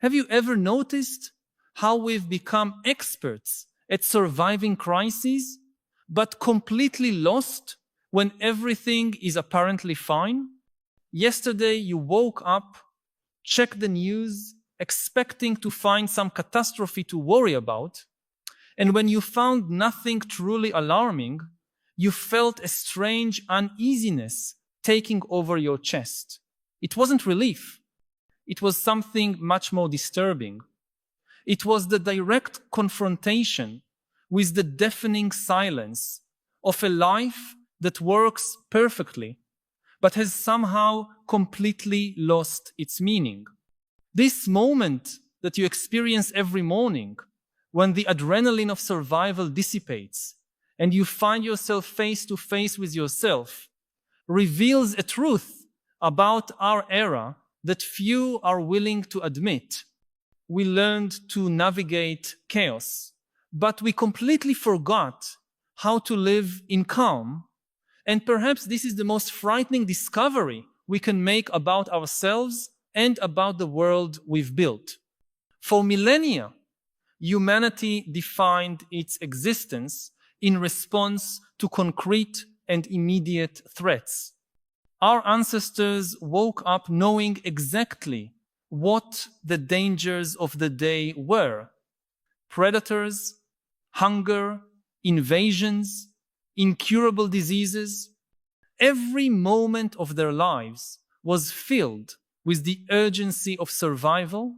Have you ever noticed how we've become experts at surviving crises, but completely lost when everything is apparently fine? Yesterday you woke up, checked the news, expecting to find some catastrophe to worry about, and when you found nothing truly alarming, you felt a strange uneasiness taking over your chest. It wasn't relief. It was something much more disturbing. It was the direct confrontation with the deafening silence of a life that works perfectly, but has somehow completely lost its meaning. This moment that you experience every morning, when the adrenaline of survival dissipates and you find yourself face to face with yourself, reveals a truth about our era that few are willing to admit. We learned to navigate chaos, but we completely forgot how to live in calm. And perhaps this is the most frightening discovery we can make about ourselves and about the world we've built. For millennia, humanity defined its existence in response to concrete and immediate threats. Our ancestors woke up knowing exactly what the dangers of the day were: predators, hunger, invasions, incurable diseases. Every moment of their lives was filled with the urgency of survival,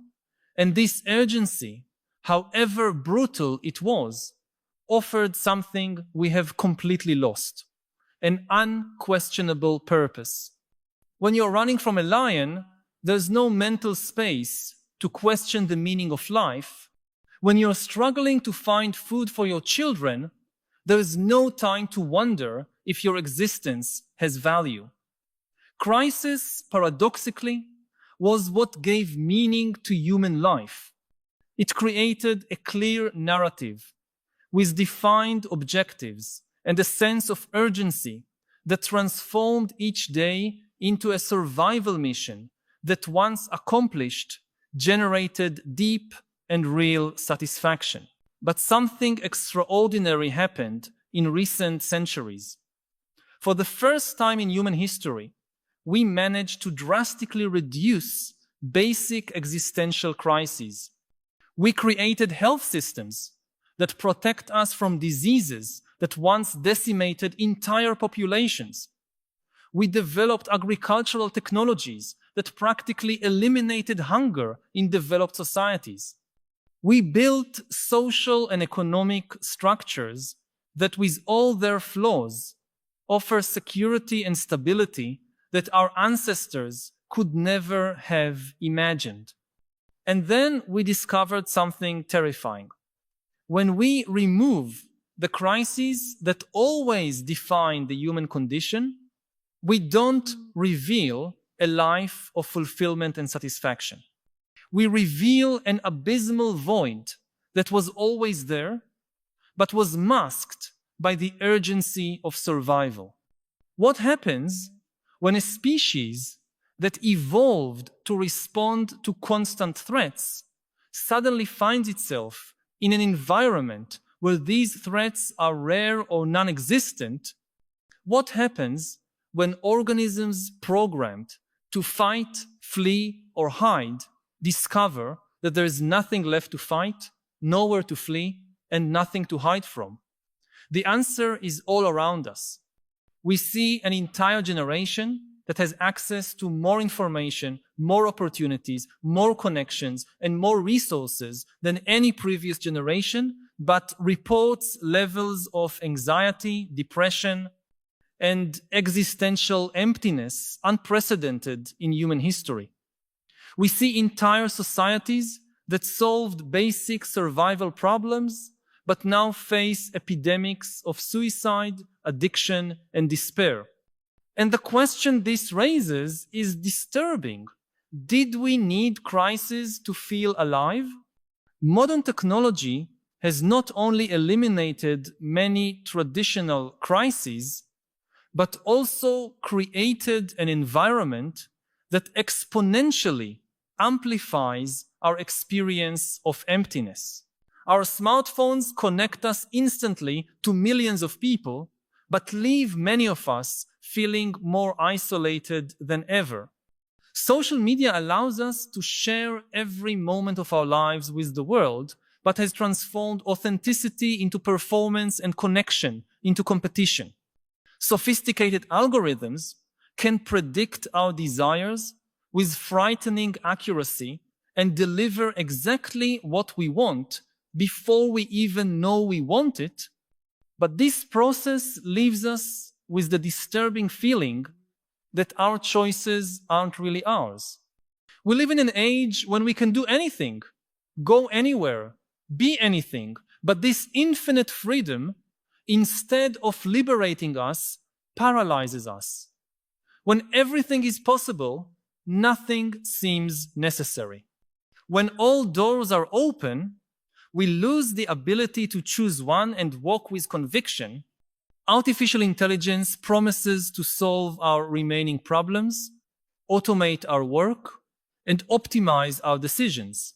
and this urgency, however brutal it was, offered something we have completely lost: an unquestionable purpose. When you're running from a lion, there's no mental space to question the meaning of life. When you're struggling to find food for your children, there is no time to wonder if your existence has value. Crisis, paradoxically, was what gave meaning to human life. It created a clear narrative with defined objectives and a sense of urgency that transformed each day into a survival mission that, once accomplished, generated deep and real satisfaction. But something extraordinary happened in recent centuries. For the first time in human history, we managed to drastically reduce basic existential crises. We created health systems that protect us from diseases that once decimated entire populations. We developed agricultural technologies that practically eliminated hunger in developed societies. We built social and economic structures that, with all their flaws, offer security and stability that our ancestors could never have imagined. And then we discovered something terrifying. When we remove the crises that always define the human condition, we don't reveal a life of fulfillment and satisfaction. We reveal an abysmal void that was always there, but was masked by the urgency of survival. What happens when a species that evolved to respond to constant threats suddenly finds itself in an environment where these threats are rare or non-existent? What happens when organisms programmed to fight, flee, or hide discover that there is nothing left to fight, nowhere to flee, and nothing to hide from? The answer is all around us. We see an entire generation that has access to more information, more opportunities, more connections, and more resources than any previous generation, but reports levels of anxiety, depression, and existential emptiness unprecedented in human history. We see entire societies that solved basic survival problems, but now face epidemics of suicide, addiction, and despair. And the question this raises is disturbing. Did we need crises to feel alive? Modern technology has not only eliminated many traditional crises, but also created an environment that exponentially amplifies our experience of emptiness. Our smartphones connect us instantly to millions of people, but leave many of us feeling more isolated than ever. Social media allows us to share every moment of our lives with the world, but has transformed authenticity into performance and connection into competition. Sophisticated algorithms can predict our desires with frightening accuracy and deliver exactly what we want before we even know we want it. But this process leaves us with the disturbing feeling that our choices aren't really ours. We live in an age when we can do anything, go anywhere, be anything, but this infinite freedom, instead of liberating us, paralyzes us. When everything is possible, nothing seems necessary. When all doors are open, we lose the ability to choose one and walk with conviction. Artificial intelligence promises to solve our remaining problems, automate our work, and optimize our decisions.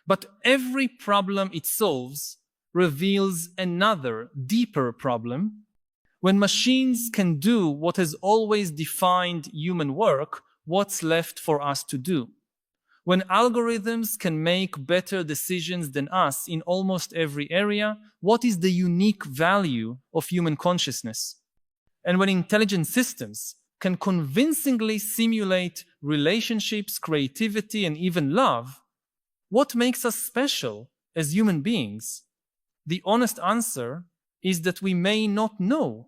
But every problem it solves reveals another, deeper problem. When machines can do what has always defined human work, what's left for us to do? When algorithms can make better decisions than us in almost every area, what is the unique value of human consciousness? And when intelligent systems can convincingly simulate relationships, creativity, and even love, what makes us special as human beings? The honest answer is that we may not know.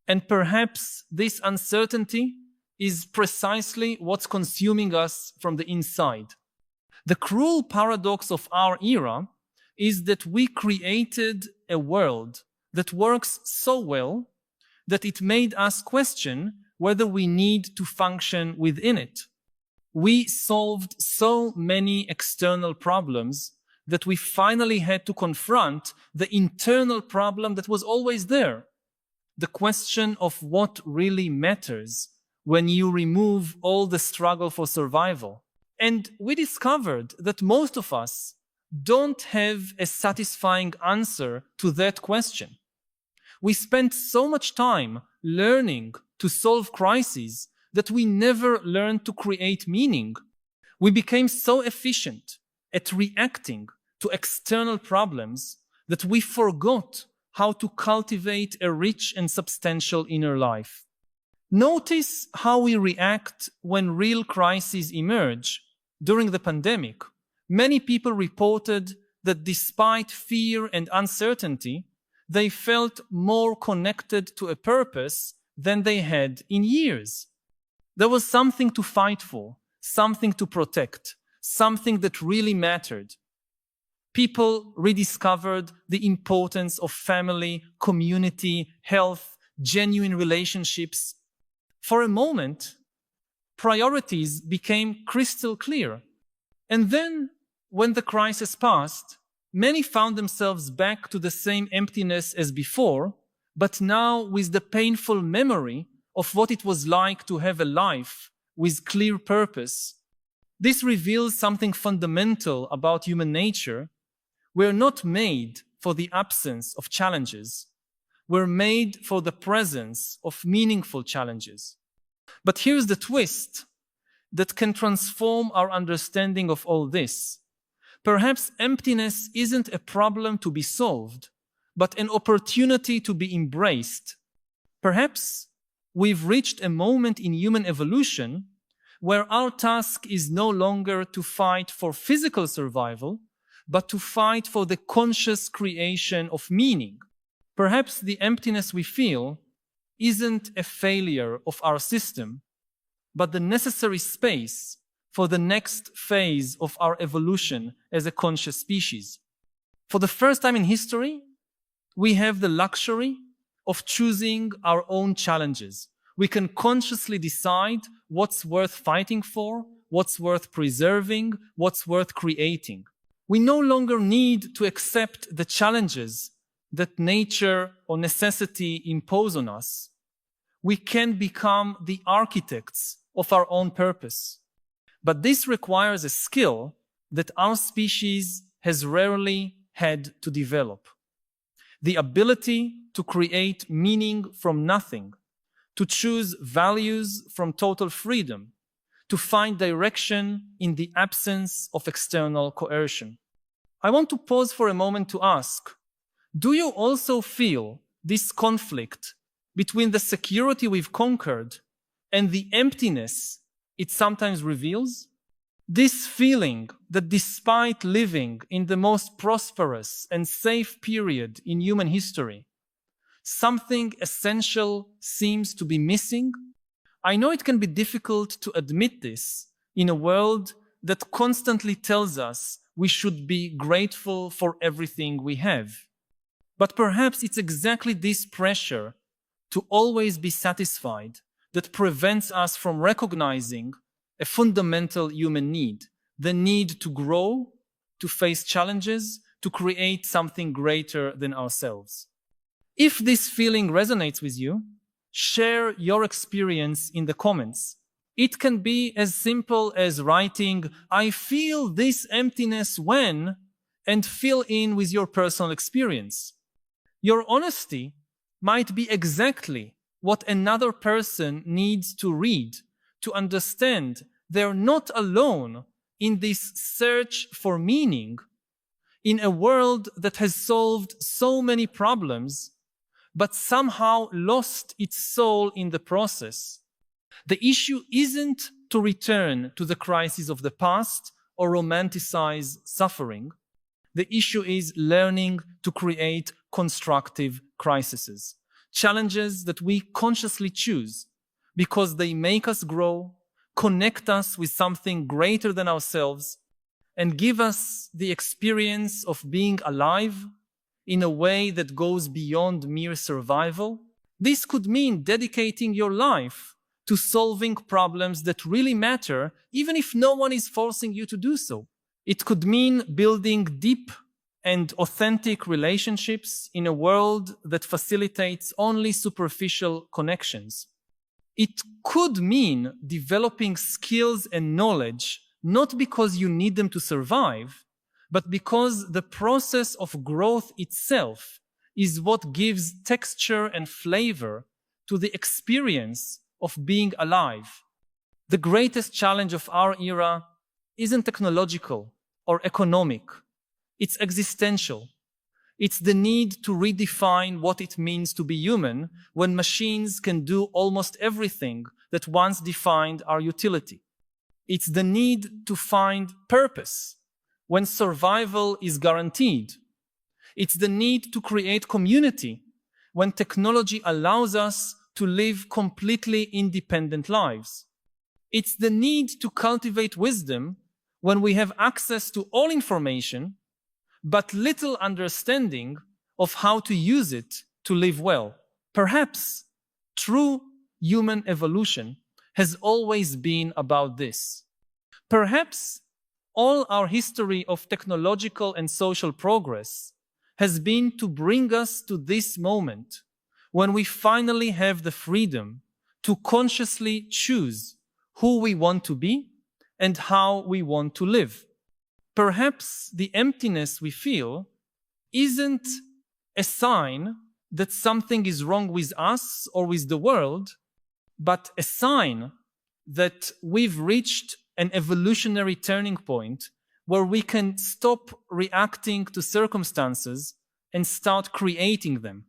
And perhaps this uncertainty is precisely what's consuming us from the inside. The cruel paradox of our era is that we created a world that works so well that it made us question whether we need to function within it. We solved so many external problems that we finally had to confront the internal problem that was always there. The question of what really matters when you remove all the struggle for survival. And we discovered that most of us don't have a satisfying answer to that question. We spent so much time learning to solve crises that we never learned to create meaning. We became so efficient at reacting to external problems that we forgot how to cultivate a rich and substantial inner life. Notice how we react when real crises emerge. During the pandemic, many people reported that despite fear and uncertainty, they felt more connected to a purpose than they had in years. There was something to fight for, something to protect, something that really mattered. People rediscovered the importance of family, community, health, genuine relationships. For a moment, priorities became crystal clear. And then, when the crisis passed, many found themselves back to the same emptiness as before, but now with the painful memory of what it was like to have a life with clear purpose. This reveals something fundamental about human nature. We're not made for the absence of challenges. We're made for the presence of meaningful challenges. But here's the twist that can transform our understanding of all this. Perhaps emptiness isn't a problem to be solved, but an opportunity to be embraced. Perhaps we've reached a moment in human evolution where our task is no longer to fight for physical survival, but to fight for the conscious creation of meaning. Perhaps the emptiness we feel isn't a failure of our system, but the necessary space for the next phase of our evolution as a conscious species. For the first time in history, we have the luxury of choosing our own challenges. We can consciously decide what's worth fighting for, what's worth preserving, what's worth creating. We no longer need to accept the challenges that nature or necessity impose on us. We can become the architects of our own purpose. But this requires a skill that our species has rarely had to develop. The ability to create meaning from nothing, to choose values from total freedom, to find direction in the absence of external coercion. I want to pause for a moment to ask, do you also feel this conflict between the security we've conquered and the emptiness it sometimes reveals? This feeling that despite living in the most prosperous and safe period in human history, something essential seems to be missing? I know it can be difficult to admit this in a world that constantly tells us we should be grateful for everything we have. But perhaps it's exactly this pressure to always be satisfied that prevents us from recognizing a fundamental human need, the need to grow, to face challenges, to create something greater than ourselves. If this feeling resonates with you, share your experience in the comments. It can be as simple as writing, "I feel this emptiness when," and fill in with your personal experience. Your honesty might be exactly what another person needs to read to understand they're not alone in this search for meaning in a world that has solved so many problems, but somehow lost its soul in the process. The issue isn't to return to the crises of the past or romanticize suffering. The issue is learning to create constructive crises, challenges that we consciously choose because they make us grow, connect us with something greater than ourselves, and give us the experience of being alive in a way that goes beyond mere survival. This could mean dedicating your life to solving problems that really matter, even if no one is forcing you to do so. It could mean building deep and authentic relationships in a world that facilitates only superficial connections. It could mean developing skills and knowledge, not because you need them to survive, but because the process of growth itself is what gives texture and flavor to the experience of being alive. The greatest challenge of our era isn't technological or economic. It's existential. It's the need to redefine what it means to be human when machines can do almost everything that once defined our utility. It's the need to find purpose when survival is guaranteed. It's the need to create community when technology allows us to live completely independent lives. It's the need to cultivate wisdom when we have access to all information, but little understanding of how to use it to live well. Perhaps true human evolution has always been about this. Perhaps all our history of technological and social progress has been to bring us to this moment when we finally have the freedom to consciously choose who we want to be and how we want to live. Perhaps the emptiness we feel isn't a sign that something is wrong with us or with the world, but a sign that we've reached an evolutionary turning point where we can stop reacting to circumstances and start creating them.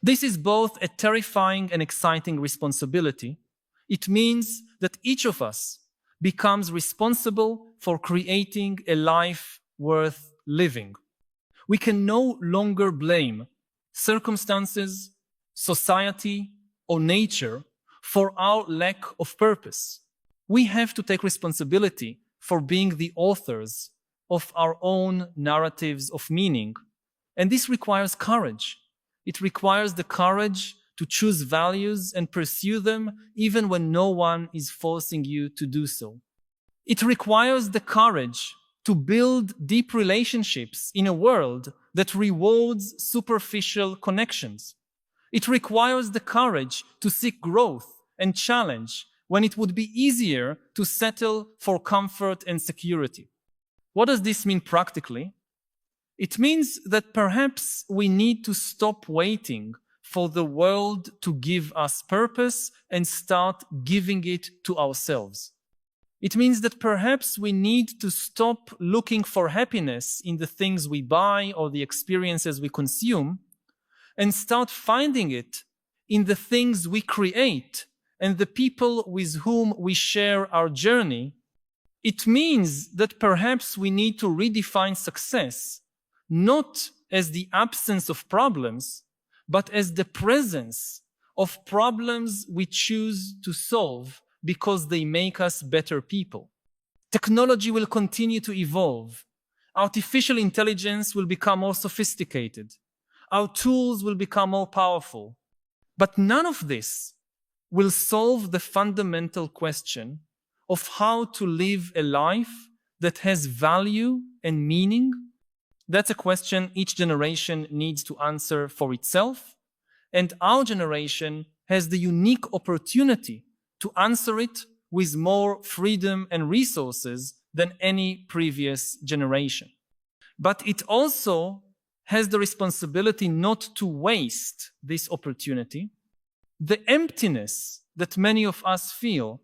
This is both a terrifying and exciting responsibility. It means that each of us becomes responsible for creating a life worth living. We can no longer blame circumstances, society, or nature for our lack of purpose. We have to take responsibility for being the authors of our own narratives of meaning. And this requires courage. It requires the courage to choose values and pursue them even when no one is forcing you to do so. It requires the courage to build deep relationships in a world that rewards superficial connections. It requires the courage to seek growth and challenge when it would be easier to settle for comfort and security. What does this mean practically? It means that perhaps we need to stop waiting for the world to give us purpose and start giving it to ourselves. It means that perhaps we need to stop looking for happiness in the things we buy or the experiences we consume and start finding it in the things we create and the people with whom we share our journey. It means that perhaps we need to redefine success, not as the absence of problems, but as the presence of problems we choose to solve because they make us better people. Technology will continue to evolve. Artificial intelligence will become more sophisticated. Our tools will become more powerful. But none of this will solve the fundamental question of how to live a life that has value and meaning. That's a question each generation needs to answer for itself, and our generation has the unique opportunity to answer it with more freedom and resources than any previous generation. But it also has the responsibility not to waste this opportunity. The emptiness that many of us feel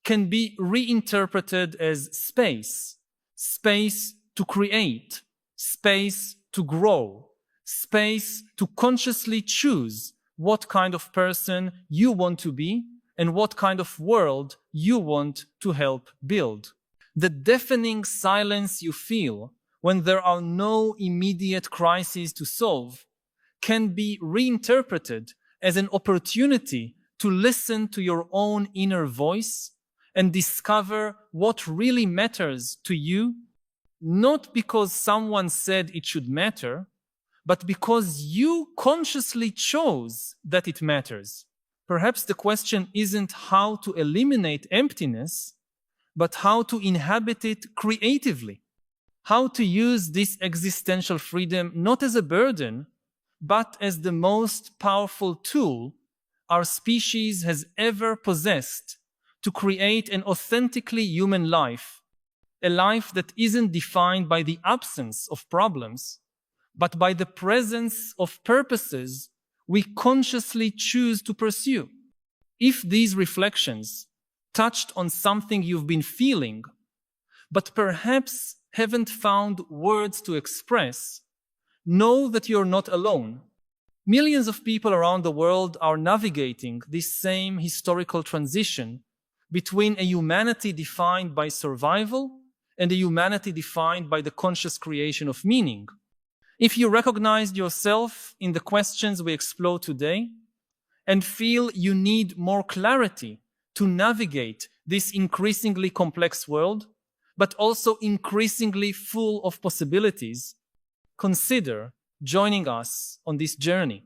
can be reinterpreted as space, space to create, space to grow, space to consciously choose what kind of person you want to be and what kind of world you want to help build. The deafening silence you feel when there are no immediate crises to solve can be reinterpreted as an opportunity to listen to your own inner voice and discover what really matters to you, not because someone said it should matter, but because you consciously chose that it matters. Perhaps the question isn't how to eliminate emptiness, but how to inhabit it creatively. How to use this existential freedom not as a burden, but as the most powerful tool our species has ever possessed to create an authentically human life, a life that isn't defined by the absence of problems, but by the presence of purposes we consciously choose to pursue. If these reflections touched on something you've been feeling, but perhaps haven't found words to express, know that you're not alone. Millions of people around the world are navigating this same historical transition between a humanity defined by survival and a humanity defined by the conscious creation of meaning. If you recognized yourself in the questions we explore today and feel you need more clarity to navigate this increasingly complex world, but also increasingly full of possibilities, consider joining us on this journey.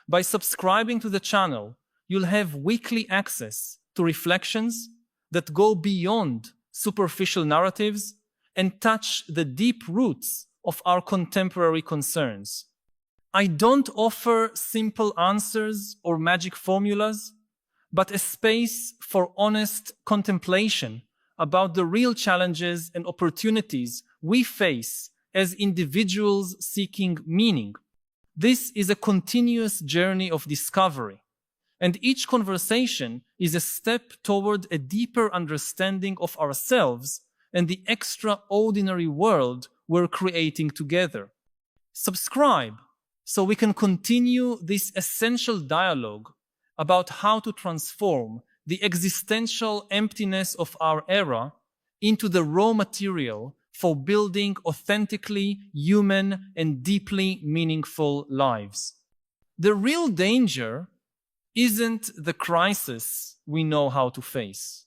By subscribing to the channel, you'll have weekly access to reflections that go beyond superficial narratives and touch the deep roots of our contemporary concerns. I don't offer simple answers or magic formulas, but a space for honest contemplation about the real challenges and opportunities we face as individuals seeking meaning. This is a continuous journey of discovery, and each conversation is a step toward a deeper understanding of ourselves and the extraordinary world we're creating together. Subscribe so we can continue this essential dialogue about how to transform the existential emptiness of our era into the raw material for building authentically human and deeply meaningful lives. The real danger isn't the crisis we know how to face.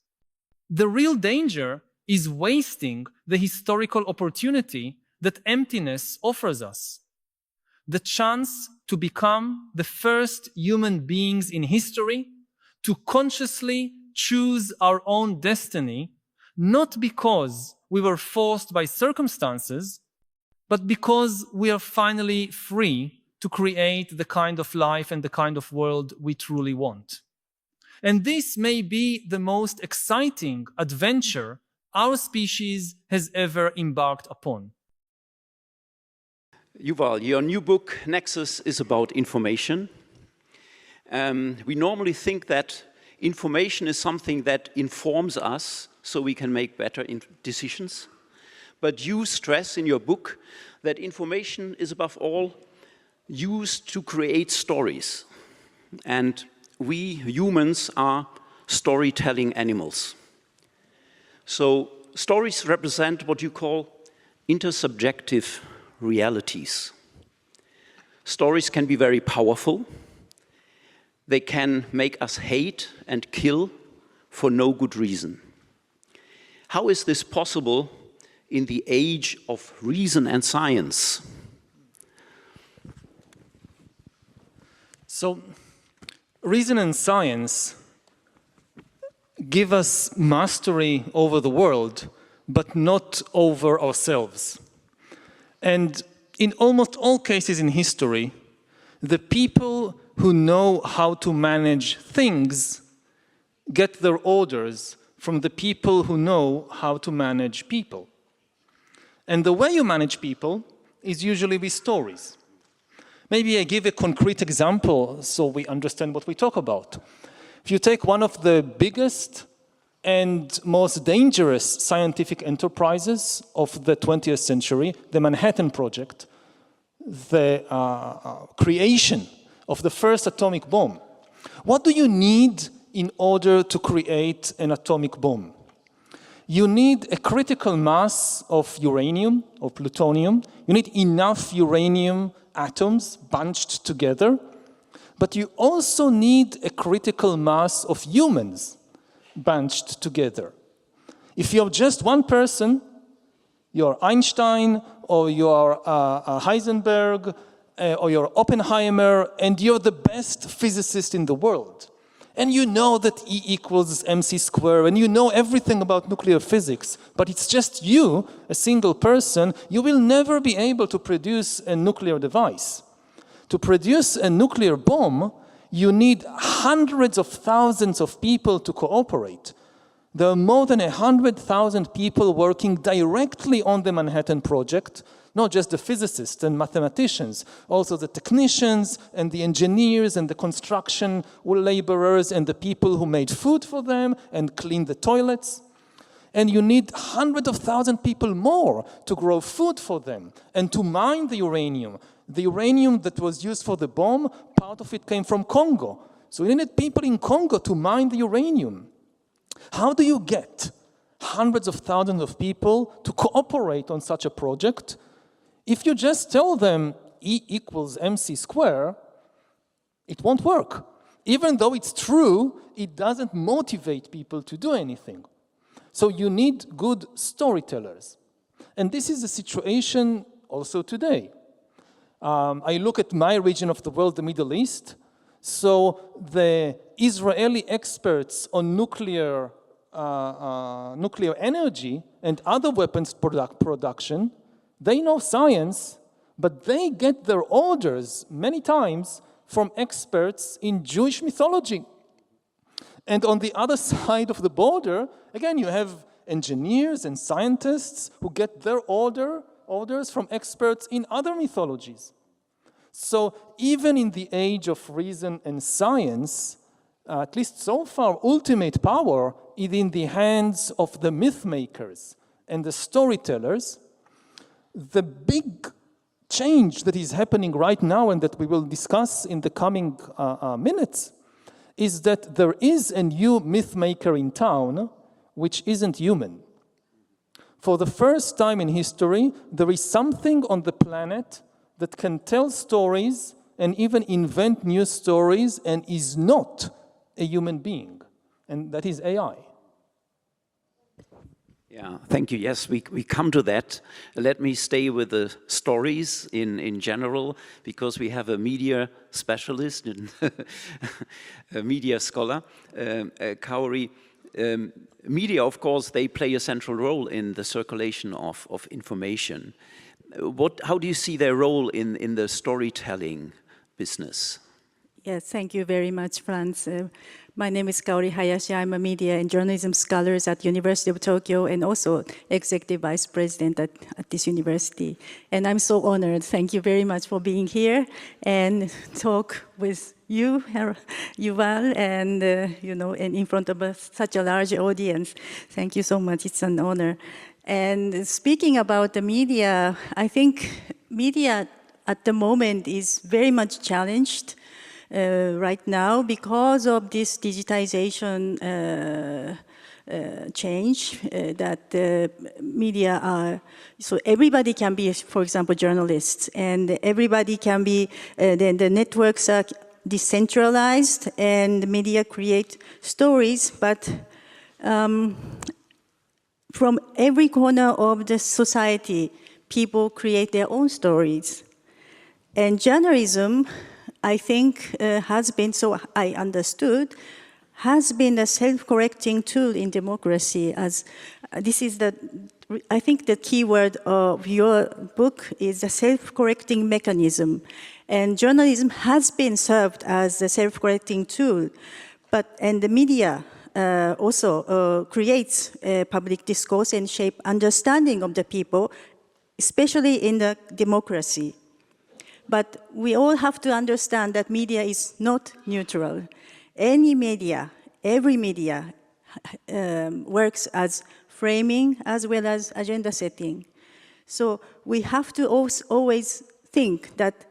The real danger is wasting the historical opportunity that emptiness offers us. The chance to become the first human beings in history to consciously choose our own destiny, not because we were forced by circumstances, but because we are finally free to create the kind of life and the kind of world we truly want. And this may be the most exciting adventure our species has ever embarked upon. Yuval, your new book, Nexus, is about information. We normally think that information is something that informs us so we can make better decisions. But you stress in your book that information is above all used to create stories. And we humans are storytelling animals. So stories represent what you call intersubjective realities. Stories can be very powerful. They can make us hate and kill for no good reason. How is this possible in the age of reason and science? So, reason and science give us mastery over the world, but not over ourselves. And in almost all cases in history, the people who know how to manage things get their orders from the people who know how to manage people. And the way you manage people is usually with stories. Maybe I give a concrete example so we understand what we talk about. If you take one of the biggest and most dangerous scientific enterprises of the 20th century, the Manhattan Project, the creation of the first atomic bomb. What do you need in order to create an atomic bomb? You need a critical mass of uranium or plutonium. You need enough uranium atoms bunched together, but you also need a critical mass of humans bunched together. If you're just one person, you're Einstein or you're Heisenberg or you're Oppenheimer, and you're the best physicist in the world. And you know that E equals mc squared, and you know everything about nuclear physics, but it's just you, a single person, you will never be able to produce a nuclear device. To produce a nuclear bomb, you need hundreds of thousands of people to cooperate. There are more than 100,000 people working directly on the Manhattan Project, not just the physicists and mathematicians, also the technicians and the engineers and the construction laborers and the people who made food for them and cleaned the toilets. And you need hundreds of thousands of people more to grow food for them and to mine the uranium. The uranium that was used for the bomb, part of it came from Congo. So you needed people in Congo to mine the uranium. How do you get hundreds of thousands of people to cooperate on such a project? If you just tell them E equals mc squared, it won't work. Even though it's true, it doesn't motivate people to do anything. So you need good storytellers. And this is the situation also today. I look at my region of the world, the Middle East. So the Israeli experts on nuclear energy and other weapons production, they know science, but they get their orders many times from experts in Jewish mythology. And on the other side of the border, again, you have engineers and scientists who get their orders from experts in other mythologies. So even in the age of reason and science, at least so far, ultimate power is in the hands of the myth makers and the storytellers. The big change that is happening right now and that we will discuss in the coming minutes is that there is a new myth maker in town which isn't human. For the first time in history, there is something on the planet that can tell stories and even invent new stories and is not a human being, and that is AI. Yeah, thank you. Yes, we come to that. Let me stay with the stories in general, because we have a media specialist and a media scholar, Kaori. Media, of course, they play a central role in the circulation of information. How do you see their role in the storytelling business? Yes, thank you very much, Franz. My name is Kaori Hayashi. I'm a media and journalism scholar at University of Tokyo and also executive vice president at this university. And I'm so honored. Thank you very much for being here and talk with you, Yuval, and and in front of such a large audience. Thank you so much. It's an honor. And speaking about the media, I think media at the moment is very much challenged right now because of this digitization change that media are, so everybody can be, for example, journalists, and everybody can be, then the networks are decentralized and the media create stories, but from every corner of the society, people create their own stories. And journalism, I think, has been, so I understood, has been a self-correcting tool in democracy. As this is I think the key word of your book is the self-correcting mechanism. And journalism has been served as a self-correcting tool, and the media also creates public discourse and shape understanding of the people, especially in the democracy. But we all have to understand that media is not neutral. Any media, every media works as framing as well as agenda setting. So we have to always think that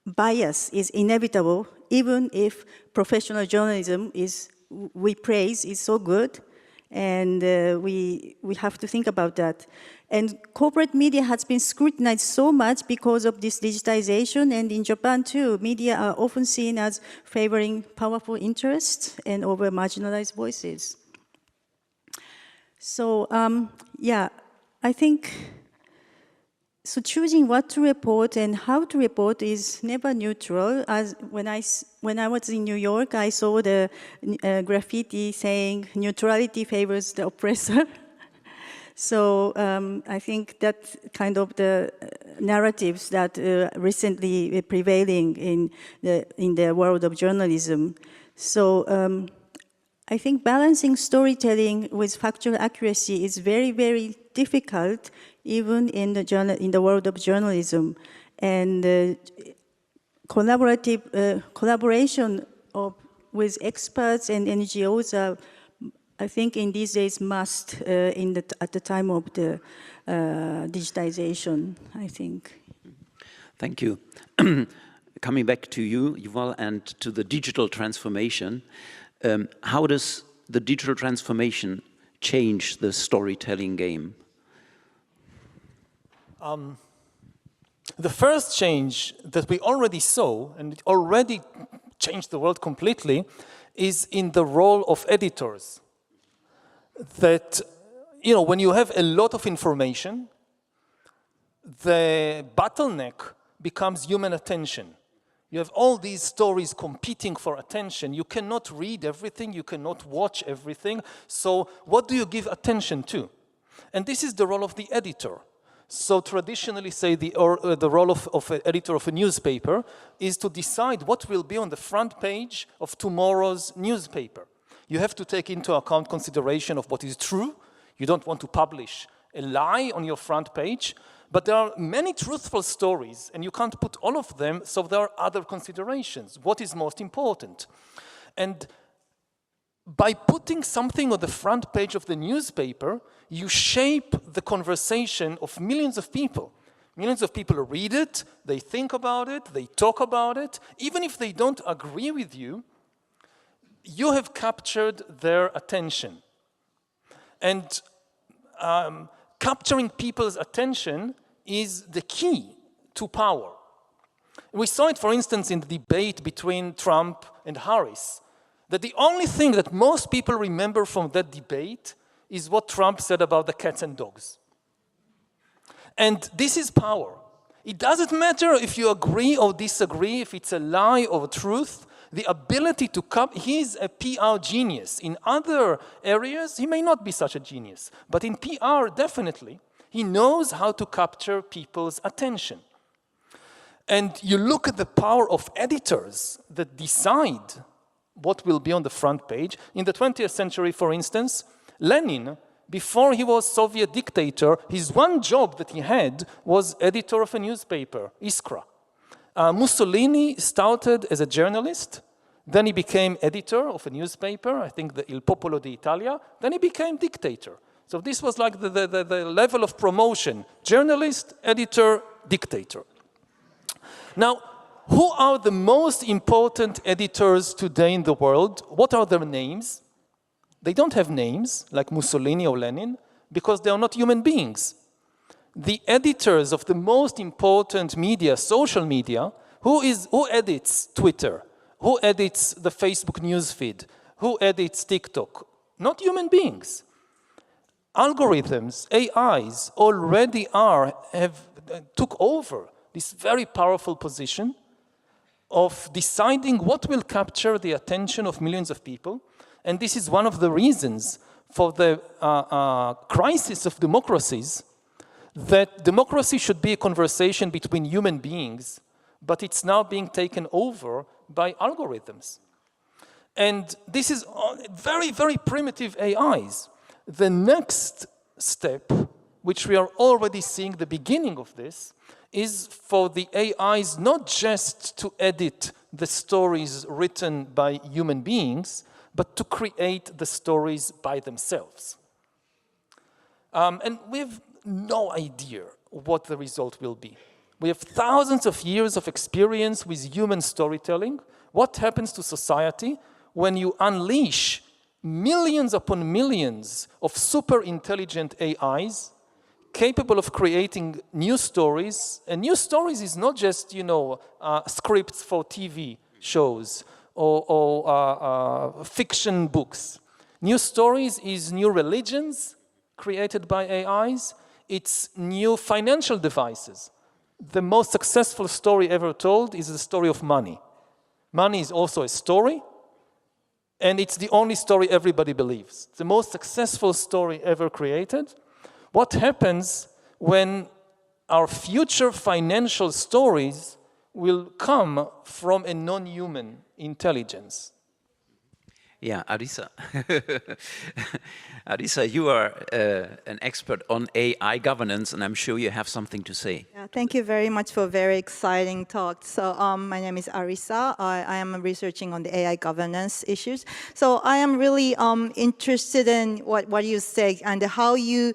bias is inevitable, even if professional journalism we praise is so good, and we have to think about that. And corporate media has been scrutinized so much because of this digitization, and in Japan too, media are often seen as favoring powerful interests and over marginalized voices. So yeah, I think, so choosing what to report and how to report is never neutral. As when I was in New York, I saw the graffiti saying neutrality favors the oppressor. So I think that's kind of the narratives that recently prevailing in the world of journalism. So I think balancing storytelling with factual accuracy is very, very difficult, even in the world of journalism. And collaboration with experts and NGOs are, I think, in these days must at the time of the digitization, I think. Thank you. Coming back to you, Yuval, and to the digital transformation, how does the digital transformation change the storytelling game? The first change that we already saw, and it already changed the world completely, is in the role of editors. That, when you have a lot of information, the bottleneck becomes human attention. You have all these stories competing for attention. You cannot read everything, you cannot watch everything. So what do you give attention to? And this is the role of the editor. So traditionally, say the role of an editor of a newspaper is to decide what will be on the front page of tomorrow's newspaper. You have to take into account consideration of what is true. You don't want to publish a lie on your front page, but there are many truthful stories, and you can't put all of them, so there are other considerations. What is most important? And by putting something on the front page of the newspaper, you shape the conversation of millions of people. Millions of people read it, they think about it, they talk about it. Even if they don't agree with you, you have captured their attention. And capturing people's attention is the key to power. We saw it, for instance, in the debate between Trump and Harris, that the only thing that most people remember from that debate is what Trump said about the cats and dogs. And this is power. It doesn't matter if you agree or disagree, if it's a lie or a truth. The ability to he's a PR genius. In other areas, he may not be such a genius. But in PR, definitely, he knows how to capture people's attention. And you look at the power of editors that decide what will be on the front page. In the 20th century, for instance, Lenin, before he was Soviet dictator, his one job that he had was editor of a newspaper, Iskra. Mussolini started as a journalist, then he became editor of a newspaper, I think the Il Popolo d'Italia, then he became dictator. So this was like the level of promotion, journalist, editor, dictator. Now, who are the most important editors today in the world? What are their names? They don't have names, like Mussolini or Lenin, because they are not human beings. The editors of the most important media, social media, who edits Twitter? Who edits the Facebook newsfeed? Who edits TikTok? Not human beings. Algorithms, AIs, already took over this very powerful position of deciding what will capture the attention of millions of people. And this is one of the reasons for the crisis of democracies, that democracy should be a conversation between human beings, but it's now being taken over by algorithms. And this is very, very primitive AIs. The next step, which we are already seeing the beginning of this, is for the AIs not just to edit the stories written by human beings, but to create the stories by themselves. And we have no idea what the result will be. We have thousands of years of experience with human storytelling. What happens to society when you unleash millions upon millions of super intelligent AIs capable of creating new stories? And new stories is not just, scripts for TV shows or fiction books. New stories is new religions created by AIs. It's new financial devices. The most successful story ever told is the story of money. Money is also a story, and it's the only story everybody believes. It's the most successful story ever created. What happens when our future financial stories will come from a non-human intelligence? Yeah, Arisa. Arisa, you are an expert on AI governance, and I'm sure you have something to say. Yeah, thank you very much for a very exciting talk. So my name is Arisa. I am researching on the AI governance issues. So I am really interested in what you say and how you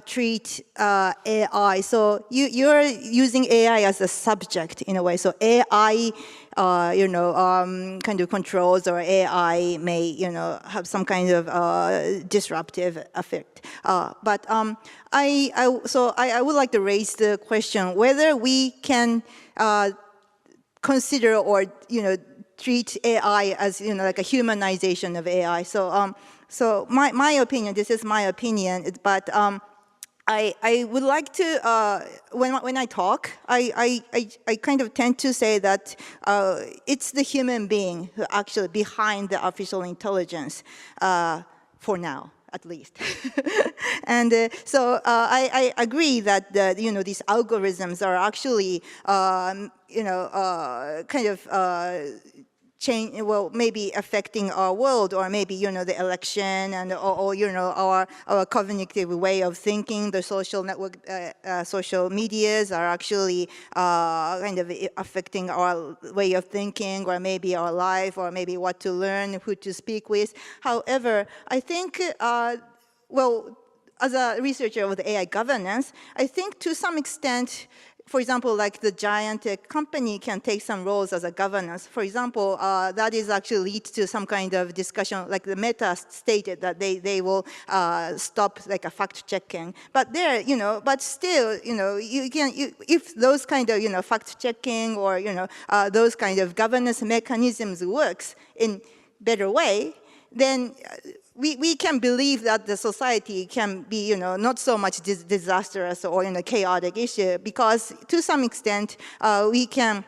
treat AI. So you're using AI as a subject in a way. So AI kind of controls, or AI may, have some kind of disruptive effect. But I would like to raise the question whether we can consider or, treat AI as, like a humanization of AI. So my opinion, this is my opinion, but I would like to, when I talk, I kind of tend to say that it's the human being who actually behind the artificial intelligence, for now, at least. And so I agree that these algorithms are actually kind of change, well, maybe affecting our world, or maybe, the election, and or our cognitive way of thinking. The social network, social medias are actually kind of affecting our way of thinking, or maybe our life, or maybe what to learn, who to speak with. However, I think, well, as a researcher of the AI governance, I think to some extent, for example, like the giant tech company can take some roles as a governance. For example, that is actually lead to some kind of discussion, like the Meta stated that they will stop like a fact checking. But there, but still, you can, if those kind of fact checking, or those kind of governance mechanisms works in better way, then we can believe that the society can be, not so much disastrous or chaotic issue, because to some extent we can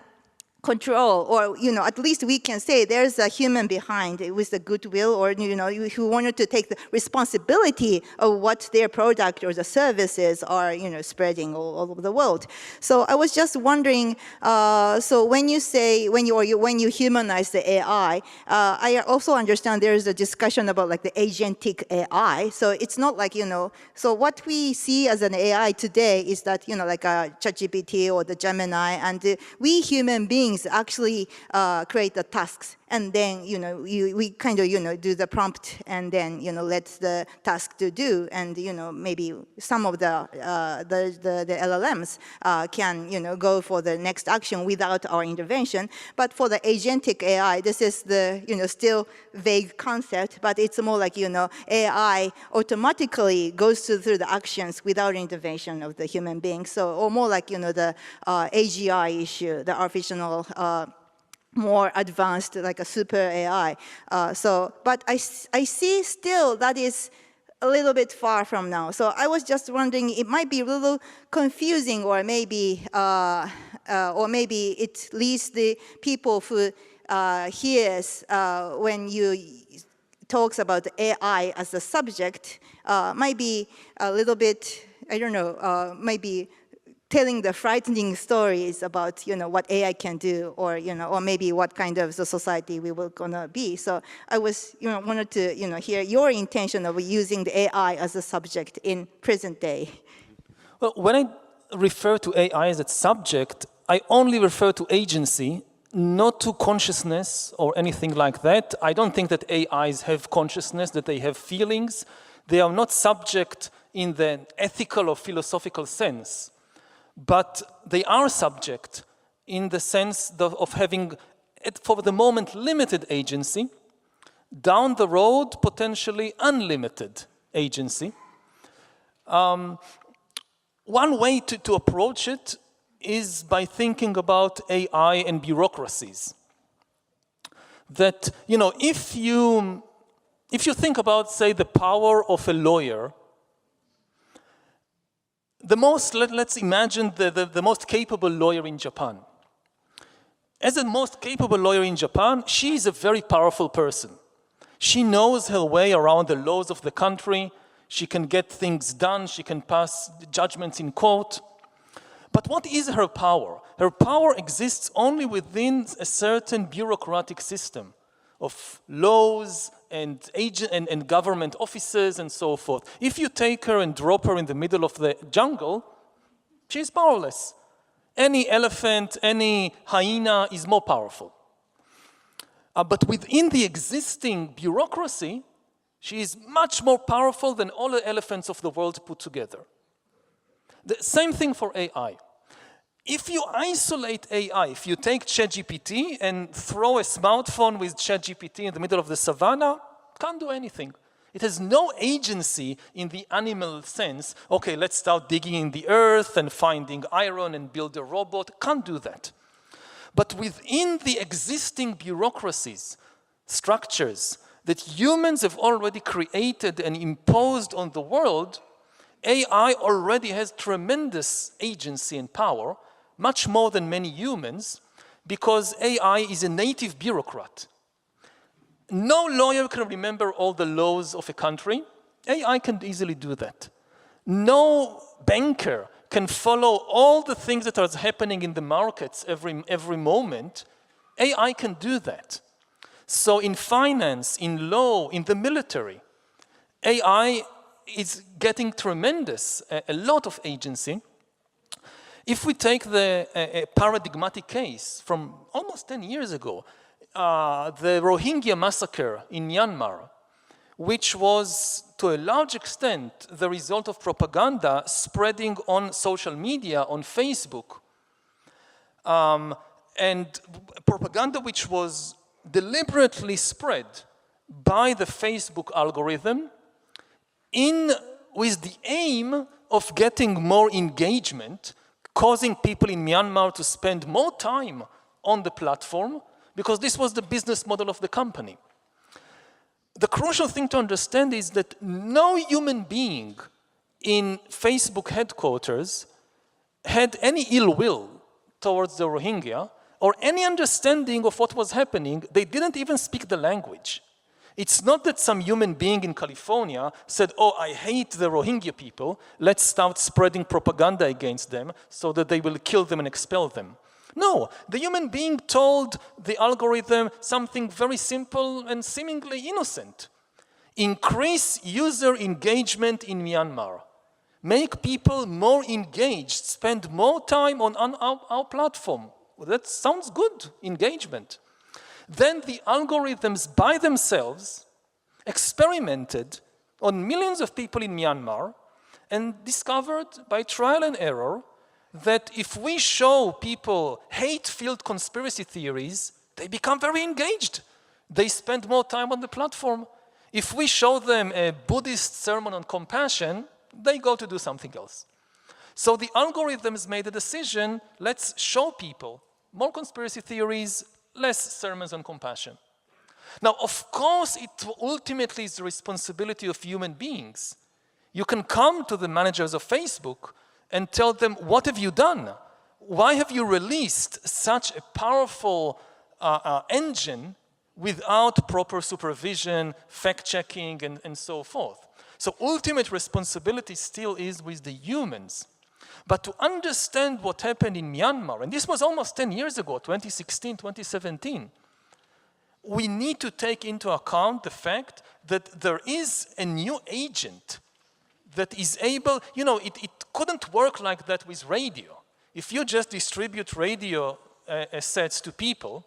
control, or at least we can say there's a human behind it with the goodwill, or who wanted to take the responsibility of what their product or the services are spreading all over the world. So I was just wondering, so when you say when you humanize the AI, I also understand there is a discussion about like the agentic AI. So it's not like so what we see as an AI today is that like a ChatGPT or the Gemini, and we human beings actually create the tasks, and then we kind of do the prompt, and then let the task to do, and maybe some of the LLMs can go for the next action without our intervention. But for the agentic AI, this is the still vague concept, but it's more like AI automatically goes through the actions without intervention of the human being. So, or more like the AGI issue, the artificial more advanced, like a super AI. But I see still that is a little bit far from now. So I was just wondering, it might be a little confusing, or maybe it leads the people who hears when you talks about AI as a subject, might be a little bit, I don't know, maybe telling the frightening stories about what AI can do, or or maybe what kind of the society we will gonna be. So I was wanted to hear your intention of using the AI as a subject in present day. Well, when I refer to AI as a subject, I only refer to agency, not to consciousness or anything like that. I don't think that AIs have consciousness, that they have feelings. They are not subject in the ethical or philosophical sense. But they are subject in the sense of having, for the moment, limited agency, down the road, potentially unlimited agency. One way to approach it is by thinking about AI and bureaucracies. That, if you think about, say, the power of a lawyer, let's imagine the most capable lawyer in Japan. As the most capable lawyer in Japan, she is a very powerful person. She knows her way around the laws of the country. She can get things done. She can pass judgments in court. But what is her power? Her power exists only within a certain bureaucratic system of laws and government offices and so forth. If you take her and drop her in the middle of the jungle, she's powerless. Any elephant, any hyena is more powerful. But within the existing bureaucracy, she is much more powerful than all the elephants of the world put together. The same thing for AI. If you isolate AI, if you take ChatGPT and throw a smartphone with ChatGPT in the middle of the savannah, can't do anything. It has no agency in the animal sense. Okay, let's start digging in the earth and finding iron and build a robot. Can't do that. But within the existing bureaucracies, structures that humans have already created and imposed on the world, AI already has tremendous agency and power, much more than many humans, because AI is a native bureaucrat. No lawyer can remember all the laws of a country. AI can easily do that. No banker can follow all the things that are happening in the markets every moment. AI can do that. So in finance, in law, in the military, AI is getting a lot of agency. If we take the paradigmatic case from almost 10 years ago, the Rohingya massacre in Myanmar, which was to a large extent the result of propaganda spreading on social media, on Facebook, and propaganda which was deliberately spread by the Facebook algorithm with the aim of getting more engagement, causing people in Myanmar to spend more time on the platform, because this was the business model of the company. The crucial thing to understand is that no human being in Facebook headquarters had any ill will towards the Rohingya, or any understanding of what was happening. They didn't even speak the language. It's not that some human being in California said, oh, I hate the Rohingya people, let's start spreading propaganda against them so that they will kill them and expel them. No, the human being told the algorithm something very simple and seemingly innocent. Increase user engagement in Myanmar. Make people more engaged, spend more time on our platform. Well, that sounds good, engagement. Then the algorithms by themselves experimented on millions of people in Myanmar and discovered by trial and error that if we show people hate-filled conspiracy theories, they become very engaged. They spend more time on the platform. If we show them a Buddhist sermon on compassion, they go to do something else. So the algorithms made a decision, let's show people more conspiracy theories, less sermons on compassion. Now, of course, it ultimately is the responsibility of human beings. You can come to the managers of Facebook and tell them, what have you done? Why have you released such a powerful engine without proper supervision, fact-checking, and so forth? So ultimate responsibility still is with the humans. But to understand what happened in Myanmar, and this was almost 10 years ago, 2016, 2017, we need to take into account the fact that there is a new agent that is able, you know, it couldn't work like that with radio. If you just distribute radio sets to people,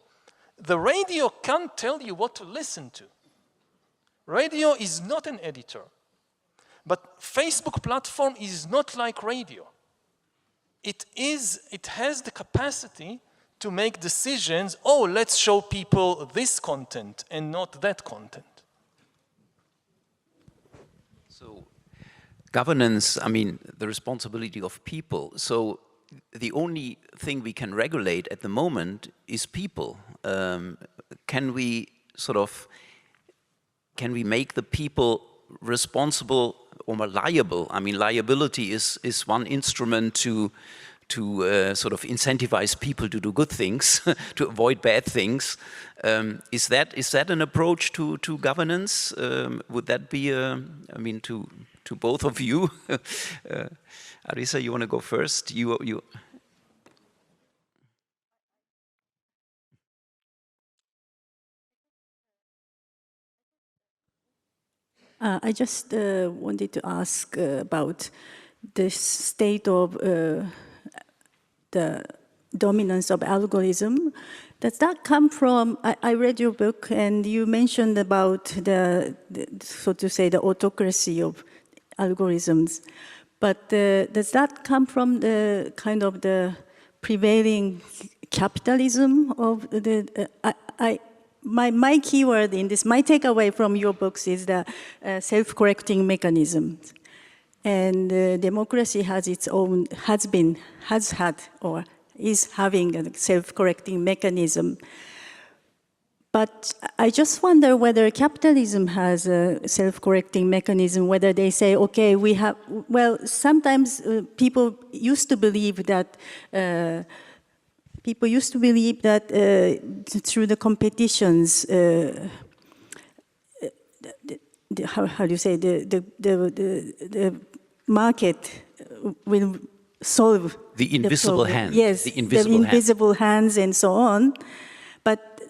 the radio can't tell you what to listen to. Radio is not an editor. But Facebook platform is not like radio. It has the capacity to make decisions, oh, let's show people this content and not that content. So governance, I mean, the responsibility of people. So the only thing we can regulate at the moment is people. Can we make the people responsible or more liable? I mean, liability is one instrument to sort of incentivize people to do good things, to avoid bad things. Is that an approach to governance? Would that be, I mean, to both of you? Arisa, you want to go first? You. I just wanted to ask about the state of the dominance of algorithm. Does that come from, I read your book and you mentioned about the so to say, the autocracy of algorithms. But does that come from the kind of the prevailing capitalism of the, my keyword in this, my takeaway from your books is the self-correcting mechanism. And democracy has its own, has had, or is having a self-correcting mechanism. But I just wonder whether capitalism has a self-correcting mechanism, whether they say, okay, we have, well, sometimes people used to believe that through the competitions, how do you say, the market will solve the invisible hand. Yes, the invisible hands and so on. But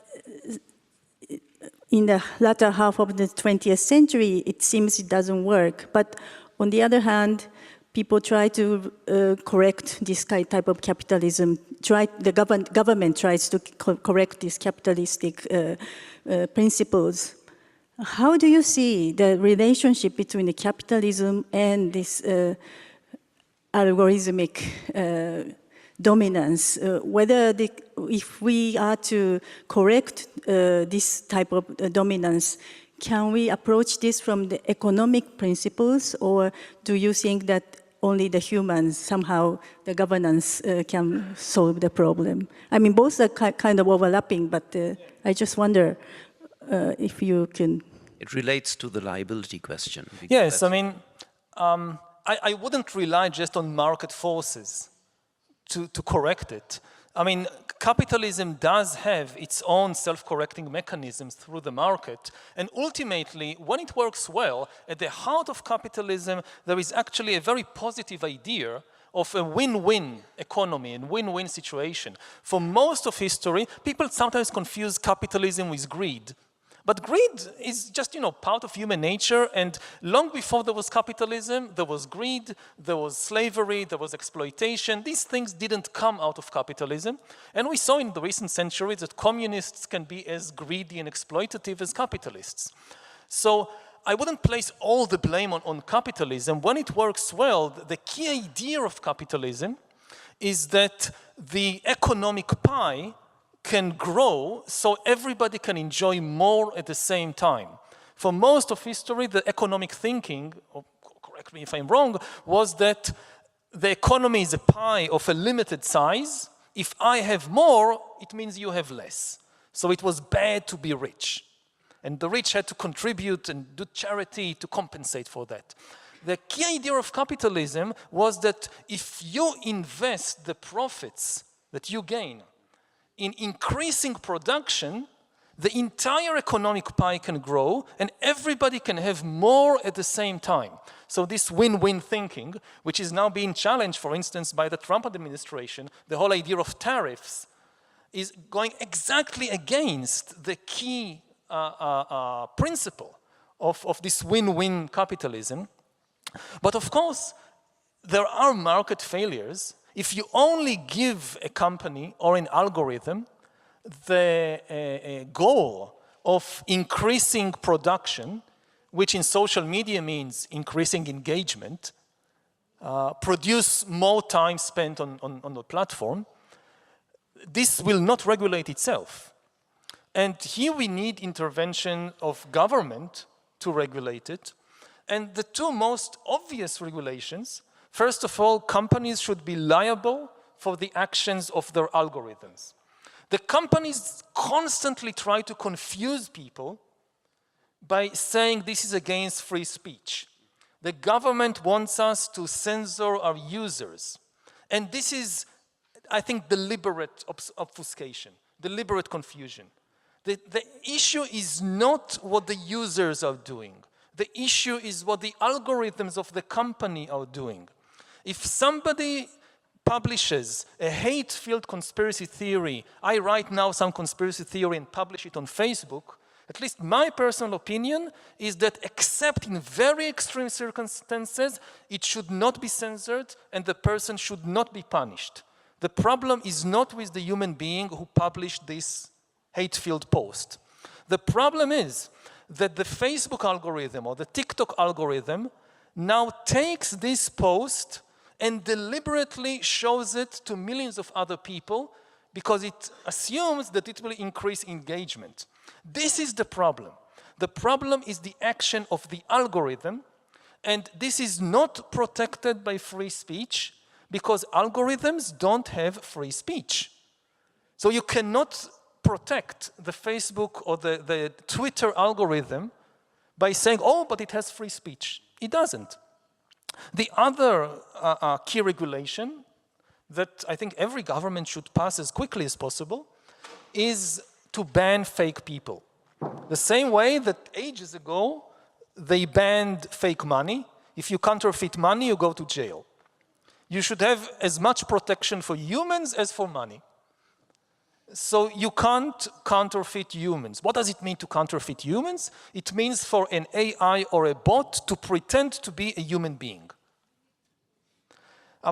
in the latter half of the 20th century, it seems it doesn't work. But on the other hand, people try to correct this type of capitalism. The government tries to correct these capitalistic principles. How do you see the relationship between the capitalism and this algorithmic dominance? If we are to correct this type of dominance, can we approach this from the economic principles, or do you think that only the humans, somehow the governance can solve the problem? I mean, both are kind of overlapping, but I just wonder if you can... It relates to the liability question. Yes, I mean, I wouldn't rely just on market forces to correct it. I mean, capitalism does have its own self-correcting mechanisms through the market, and ultimately, when it works well, at the heart of capitalism, there is actually a very positive idea of a win-win economy and win-win situation. For most of history, people sometimes confuse capitalism with greed. But greed is just, part of human nature, and long before there was capitalism, there was greed, there was slavery, there was exploitation. These things didn't come out of capitalism, and we saw in the recent centuries that communists can be as greedy and exploitative as capitalists. So I wouldn't place all the blame on capitalism. When it works well, the key idea of capitalism is that the economic pie can grow so everybody can enjoy more at the same time. For most of history, the economic thinking, or correct me if I'm wrong, was that the economy is a pie of a limited size. If I have more, it means you have less. So it was bad to be rich. And the rich had to contribute and do charity to compensate for that. The key idea of capitalism was that if you invest the profits that you gain in increasing production, the entire economic pie can grow and everybody can have more at the same time. So this win-win thinking, which is now being challenged, for instance, by the Trump administration, the whole idea of tariffs, is going exactly against the key principle of this win-win capitalism. But of course, there are market failures. If you only give a company or an algorithm the goal of increasing production, which in social media means increasing engagement, produce more time spent on the platform, this will not regulate itself. And here we need intervention of government to regulate it. And the two most obvious regulations, first of all, companies should be liable for the actions of their algorithms. The companies constantly try to confuse people by saying this is against free speech. The government wants us to censor our users. And this is, I think, deliberate obfuscation, deliberate confusion. The issue is not what the users are doing. The issue is what the algorithms of the company are doing. If somebody publishes a hate-filled conspiracy theory, I write now some conspiracy theory and publish it on Facebook, at least my personal opinion is that except in very extreme circumstances, it should not be censored and the person should not be punished. The problem is not with the human being who published this hate-filled post. The problem is that the Facebook algorithm or the TikTok algorithm now takes this post and deliberately shows it to millions of other people because it assumes that it will increase engagement. This is the problem. The problem is the action of the algorithm, and this is not protected by free speech because algorithms don't have free speech. So you cannot protect the Facebook or the Twitter algorithm by saying, oh, but it has free speech. It doesn't. The other key regulation that I think every government should pass as quickly as possible is to ban fake people. The same way that ages ago they banned fake money. If you counterfeit money, you go to jail. You should have as much protection for humans as for money. So you can't counterfeit humans. What does it mean to counterfeit humans? It means for an AI or a bot to pretend to be a human being.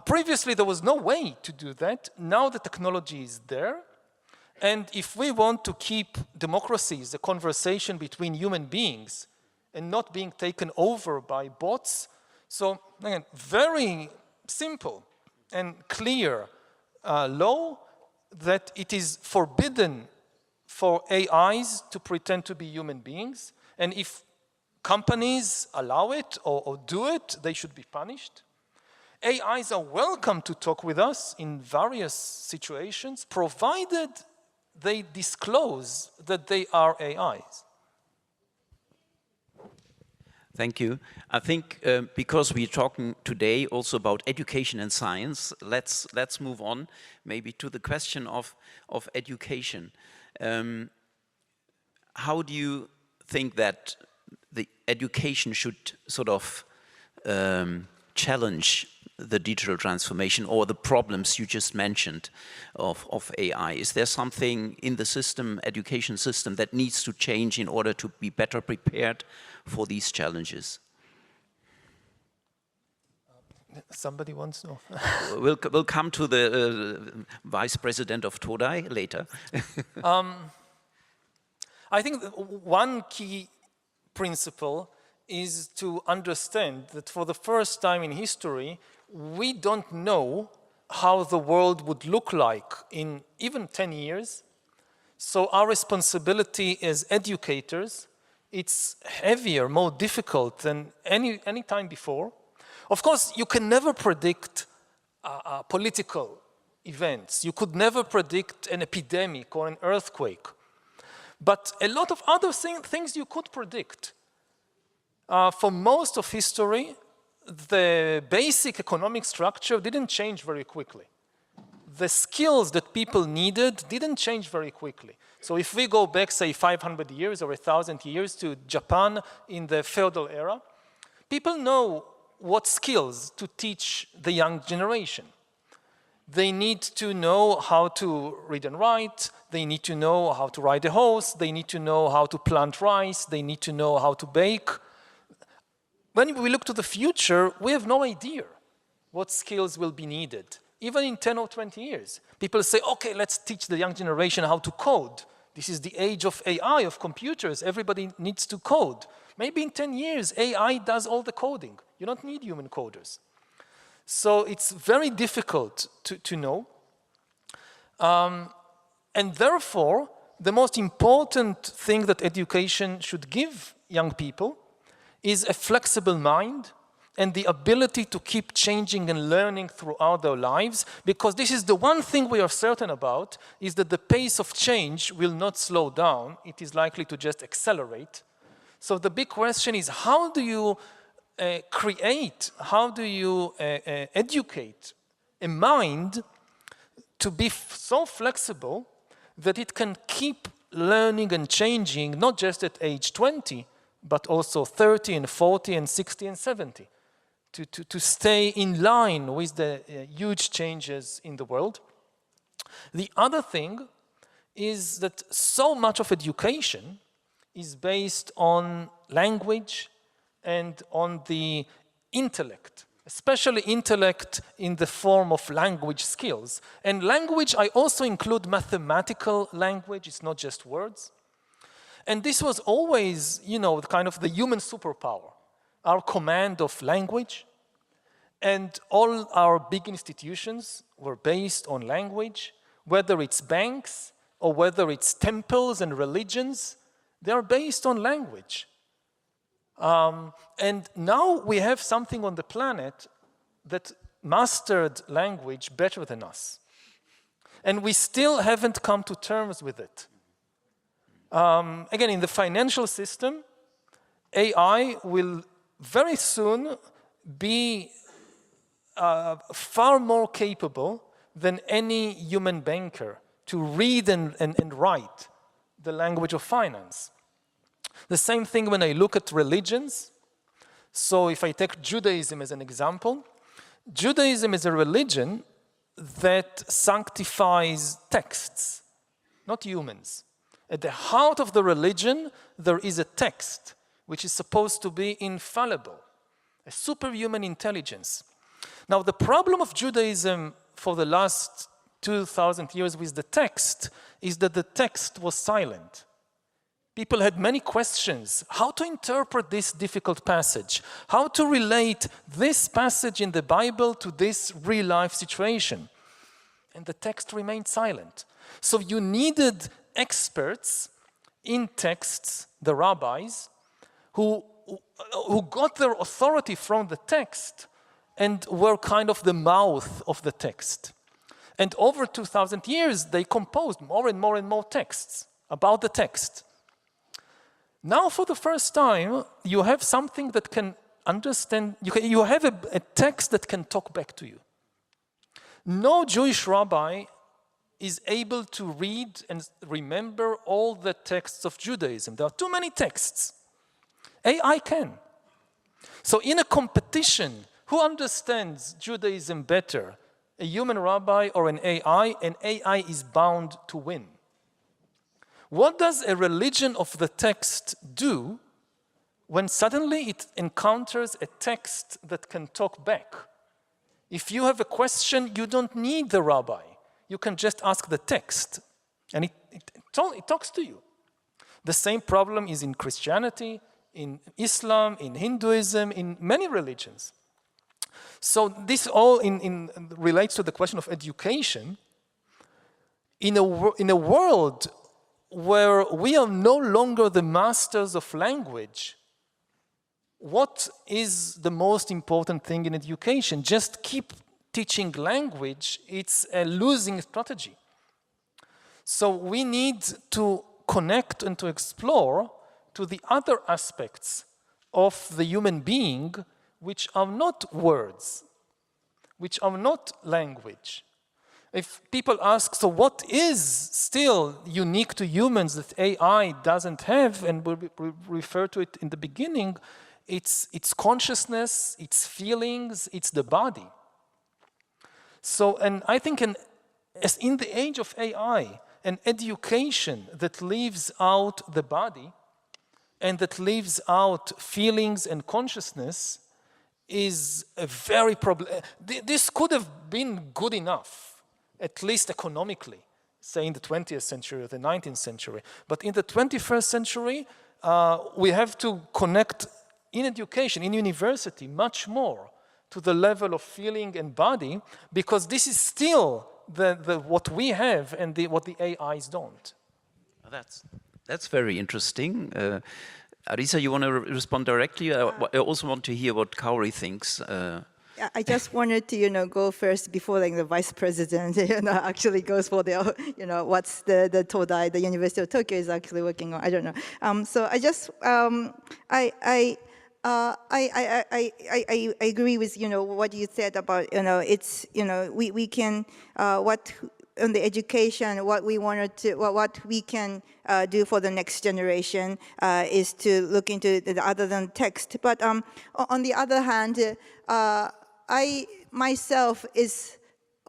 Previously, there was no way to do that. Now the technology is there. And if we want to keep democracy as a conversation between human beings and not being taken over by bots, so again, very simple and clear law that it is forbidden for AIs to pretend to be human beings. And if companies allow it or do it, they should be punished. AIs are welcome to talk with us in various situations, provided they disclose that they are AIs. Thank you. I think because we're talking today also about education and science, let's move on maybe to the question of education. How do you think that the education should sort of challenge the digital transformation or the problems you just mentioned of AI? Is there something in the system, education system, that needs to change in order to be better prepared for these challenges? Somebody wants to know? We'll come to the Vice President of Todai later. I think one key principle is to understand that for the first time in history, we don't know how the world would look like in even 10 years. So our responsibility as educators, it's heavier, more difficult than any time before. Of course, you can never predict political events. You could never predict an epidemic or an earthquake. But a lot of other things you could predict. For most of history, the basic economic structure didn't change very quickly. The skills that people needed didn't change very quickly. So if we go back, say, 500 years or 1,000 years to Japan in the feudal era, people know what skills to teach the young generation. They need to know how to read and write, they need to know how to ride a horse, they need to know how to plant rice, they need to know how to bake. When we look to the future, we have no idea what skills will be needed. Even in 10 or 20 years, people say, okay, let's teach the young generation how to code. This is the age of AI, of computers. Everybody needs to code. Maybe in 10 years, AI does all the coding. You don't need human coders. So it's very difficult to know. And therefore, the most important thing that education should give young people is a flexible mind and the ability to keep changing and learning throughout their lives, because this is the one thing we are certain about, is that the pace of change will not slow down. It is likely to just accelerate. So the big question is, how do you how do you educate a mind to be so flexible that it can keep learning and changing, not just at age 20, but also 30 and 40 and 60 and 70, to stay in line with the huge changes in the world. The other thing is that so much of education is based on language and on the intellect, especially intellect in the form of language skills. And language, I also include mathematical language, it's not just words. And this was always, you know, kind of the human superpower, our command of language. And all our big institutions were based on language, whether it's banks or whether it's temples and religions, they are based on language. And now we have something on the planet that mastered language better than us. And we still haven't come to terms with it. Again, in the financial system, AI will very soon be far more capable than any human banker to read and write the language of finance. The same thing when I look at religions. So if I take Judaism as an example, Judaism is a religion that sanctifies texts, not humans. At the heart of the religion, there is a text which is supposed to be infallible, a superhuman intelligence. Now, the problem of Judaism for the last 2,000 years with the text is that the text was silent. People had many questions. How to interpret this difficult passage? How to relate this passage in the Bible to this real-life situation? And the text remained silent. So you needed experts in texts, the rabbis, who got their authority from the text and were kind of the mouth of the text. And over 2,000 years, they composed more and more and more texts about the text. Now, for the first time, you have something that can understand, you have a text that can talk back to you. No Jewish rabbi is able to read and remember all the texts of Judaism. There are too many texts. AI can. So in a competition, who understands Judaism better? A human rabbi or an AI? An AI is bound to win. What does a religion of the text do when suddenly it encounters a text that can talk back? If you have a question, you don't need the rabbi. You can just ask the text, and it talks to you. The same problem is in Christianity, in Islam, in Hinduism, in many religions. So this all relates to the question of education. In a world where we are no longer the masters of language, what is the most important thing in education? Just keep teaching language. It's a losing strategy. So we need to connect and to explore to the other aspects of the human being, which are not words, which are not language. If people ask, so what is still unique to humans that AI doesn't have, and we'll refer to it in the beginning, it's consciousness, it's feelings, it's the body. So, and I think as in the age of AI, an education that leaves out the body and that leaves out feelings and consciousness is a very problem. This could have been good enough, at least economically, say in the 20th century or the 19th century. But in the 21st century, we have to connect in education, in university, much more to the level of feeling and body, because this is still what we have and what the AIs don't. That's very interesting. Arisa, you want to respond directly? I also want to hear what Kaori thinks. I just wanted to, go first before the vice president, actually goes for the, what's the Todai, the University of Tokyo is actually working on. I don't know. So I just, I agree with, what you said about, it's, we can, what on the education, what we wanted to, what we can do for the next generation is to look into the other than text. But on the other hand, I myself is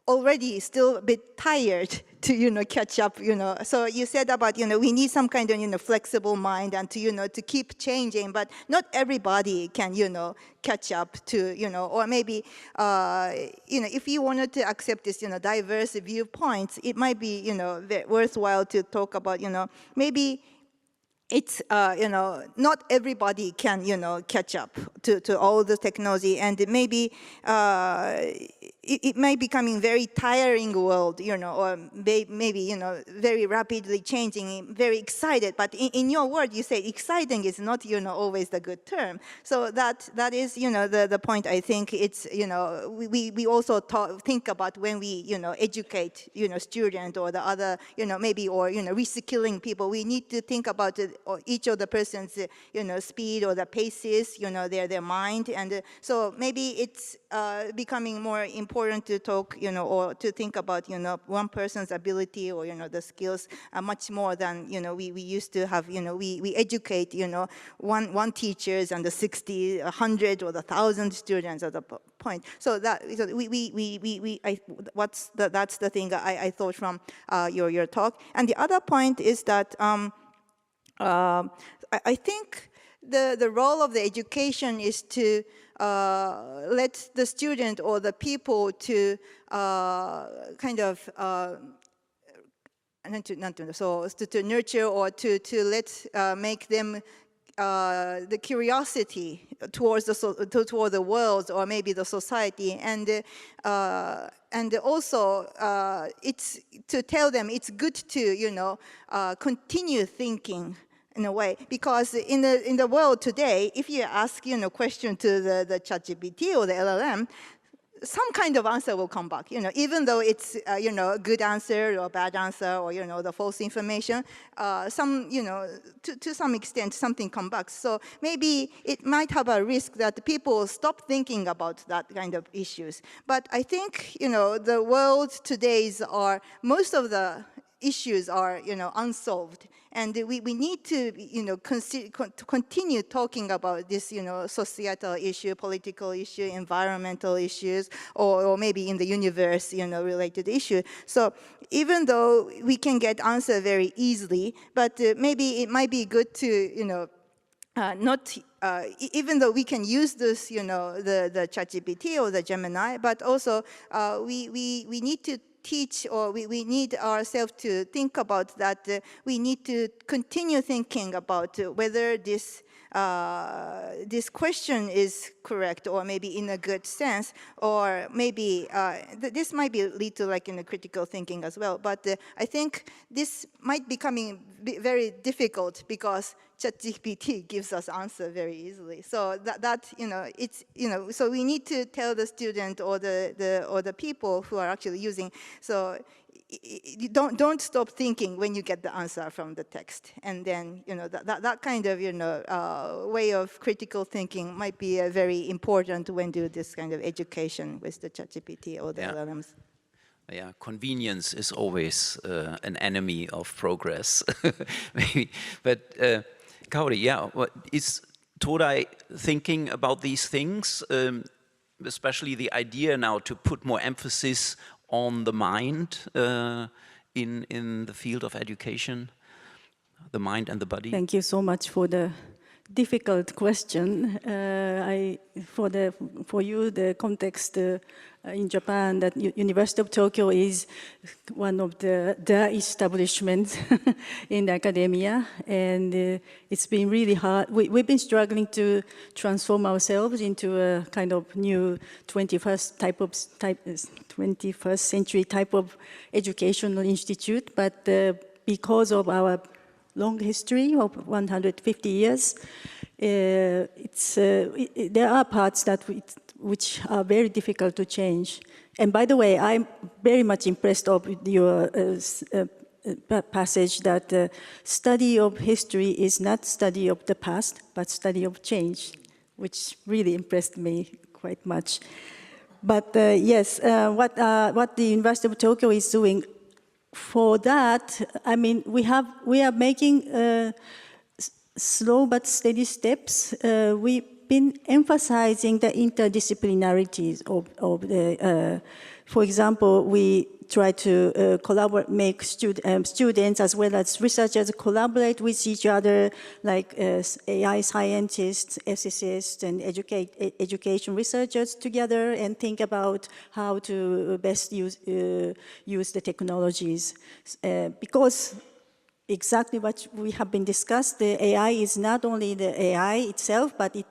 already still a bit tired to, catch up, So you said about, we need some kind of, flexible mind and to, to keep changing, but not everybody can, catch up to, or maybe, if you wanted to accept this, diverse viewpoints, it might be, worthwhile to talk about, maybe it's, not everybody can, catch up to all the technology, and maybe it may becoming very tiring world, or maybe, very rapidly changing, very excited. But in your word, you say exciting is not, always the good term. So that is, the point. I think it's, we also think about when we, educate, student or the other, maybe, or, reskilling people. We need to think about it, or each of the person's, speed or the paces, their mind. And so maybe it's becoming more important to talk, or to think about, one person's ability or, the skills much more than, we used to have, we educate, one teachers and the 60, 100 or the 1,000 students at the point. So that, that's the thing I thought from your talk. And the other point is that I think the role of the education is to let the student or the people to kind of to nurture or to let make them the curiosity towards toward the world or maybe the society, and also it's to tell them it's good to continue thinking in a way, because in the world today, if you ask question to the ChatGPT or the LLM, some kind of answer will come back, even though it's, a good answer or a bad answer or, the false information, to some extent, something comes back. So maybe it might have a risk that people stop thinking about that kind of issues. But I think, the world today's most of the issues are, unsolved. And we need to, continue talking about this, societal issue, political issue, environmental issues, or maybe in the universe, related issue. So even though we can get answer very easily, but maybe it might be good to, even though we can use this, the ChatGPT or the Gemini, but also we need to teach, or we need ourselves to think about that. We need to continue thinking about whether this question is correct, or maybe in a good sense, or maybe this might lead to critical thinking as well. But I think this might becoming very difficult because ChatGPT gives us answer very easily. So so we need to tell the student or the people who are actually using. So don't stop thinking when you get the answer from the text, and then that kind of way of critical thinking might be very important when do this kind of education with the ChatGPT or the LLMs. Yeah, convenience is always an enemy of progress, maybe. But Kaori, is Todai thinking about these things, especially the idea now to put more emphasis on the mind in the field of education, the mind and the body? Thank you so much for the difficult question. For you, the context in Japan, that University of Tokyo is one of the establishments in academia, and it's been really hard. We've been struggling to transform ourselves into a kind of new 21st century type of educational institute, but because of our long history of 150 years, there are parts which are very difficult to change. And by the way, I'm very much impressed with your passage that study of history is not study of the past, but study of change, which really impressed me quite much. But yes, what the University of Tokyo is doing for that, I mean, we are making slow but steady steps. We've been emphasizing the interdisciplinarities of the. For example, we try to collaborate, make students as well as researchers collaborate with each other, like AI scientists, ethicists, and education researchers together, and think about how to best use the technologies. Because exactly what we have been discussed, the AI is not only the AI itself, but it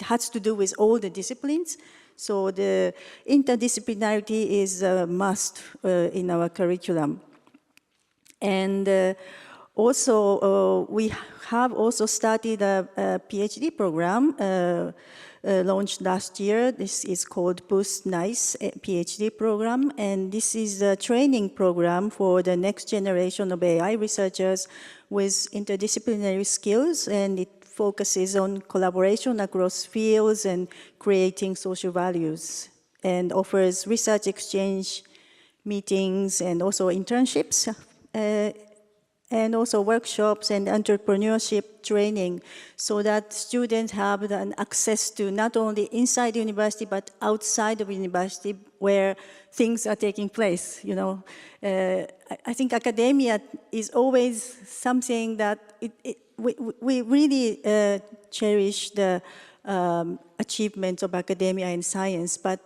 has to do with all the disciplines. So the interdisciplinarity is a must in our curriculum. And also, we have also started a PhD program launched last year. This is called Boost Nice PhD program. And this is a training program for the next generation of AI researchers with interdisciplinary skills. And it focuses on collaboration across fields and creating social values, and offers research exchange meetings and also internships, and also workshops and entrepreneurship training, so that students have access to not only inside the university but outside of university where things are taking place. I think academia is always something that we really cherish the achievements of academia and science, but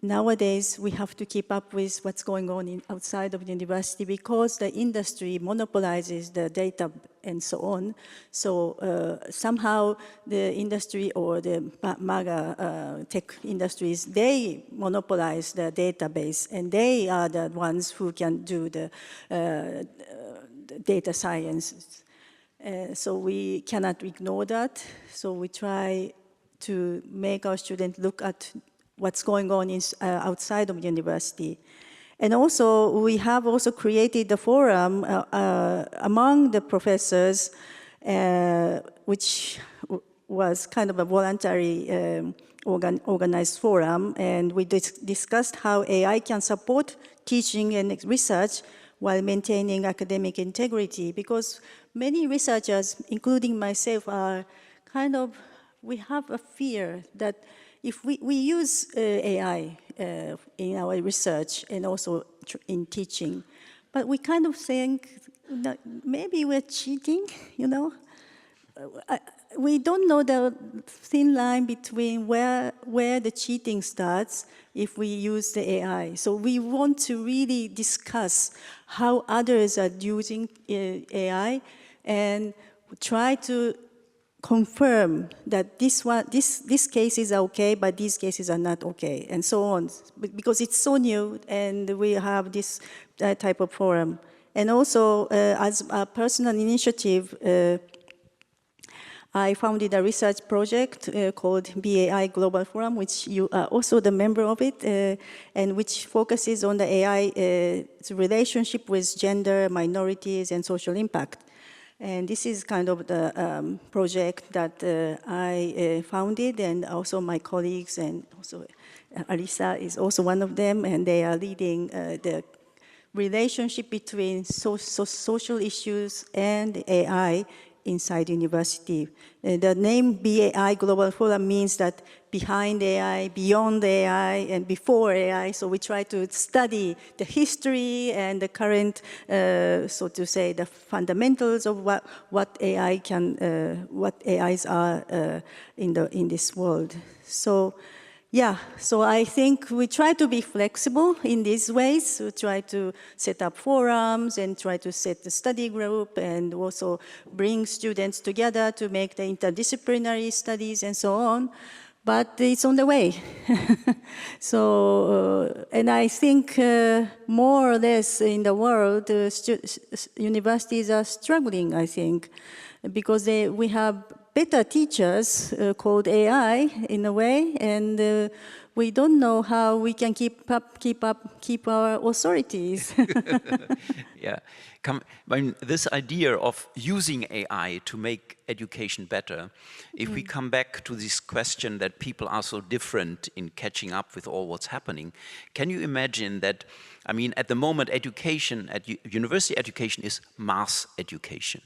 nowadays we have to keep up with what's going on outside of the university, because the industry monopolizes the data and so on. So somehow the industry or the MAGA tech industries, they monopolize the database, and they are the ones who can do the data science. So we cannot ignore that. So we try to make our students look at what's going on outside of university. And also, we have also created a forum among the professors, which was kind of a voluntary organized forum, and we discussed how AI can support teaching and research while maintaining academic integrity, because many researchers, including myself, are kind of, we have a fear that if we use AI in our research and also in teaching, but we kind of think that maybe we're cheating, you know? We don't know the thin line between where the cheating starts if we use the AI. So we want to really discuss how others are using AI and try to confirm that these cases are okay, but these cases are not okay, and so on. Because it's so new, and we have this type of forum. And also, as a personal initiative, I founded a research project called BAI Global Forum, which you are also the member of it, and which focuses on the AI's relationship with gender, minorities, and social impact. And this is kind of the project that I founded, and also my colleagues, and also Alisa is also one of them, and they are leading the relationship between social issues and AI inside university. The name BAI Global Forum means that behind AI, beyond AI, and before AI. So we try to study the history and the current, so to say, the fundamentals of what AI can, what AIs are in this world. So. Yeah, so I think we try to be flexible in these ways. We try to set up forums and try to set the study group and also bring students together to make the interdisciplinary studies and so on. But it's on the way. So, and I think more or less in the world, universities are struggling, I think, because we have better teachers called AI in a way, and we don't know how we can keep our authorities. Yeah, this idea of using AI to make education better, if we come back to this question that people are so different in catching up with all what's happening, can you imagine that, I mean, at the moment education, university education is mass education.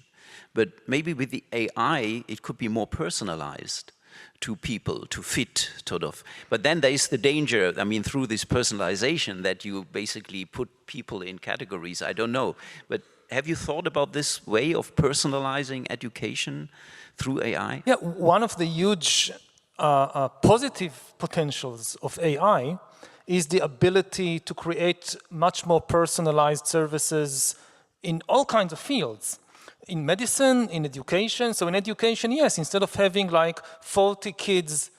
But maybe with the AI, it could be more personalized to people, to fit, sort of. But then there is the danger, I mean, through this personalization that you basically put people in categories, I don't know. But have you thought about this way of personalizing education through AI? Yeah, one of the huge positive potentials of AI is the ability to create much more personalized services in all kinds of fields. In medicine, in education. So in education, yes, instead of having like 40 kids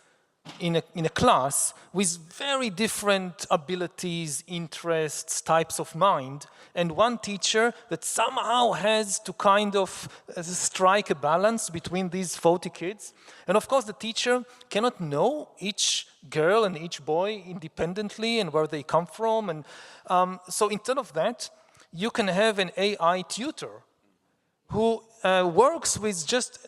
in a class with very different abilities, interests, types of mind, and one teacher that somehow has to kind of strike a balance between these 40 kids. And of course, the teacher cannot know each girl and each boy independently and where they come from. And so instead of that, you can have an AI tutor who works with just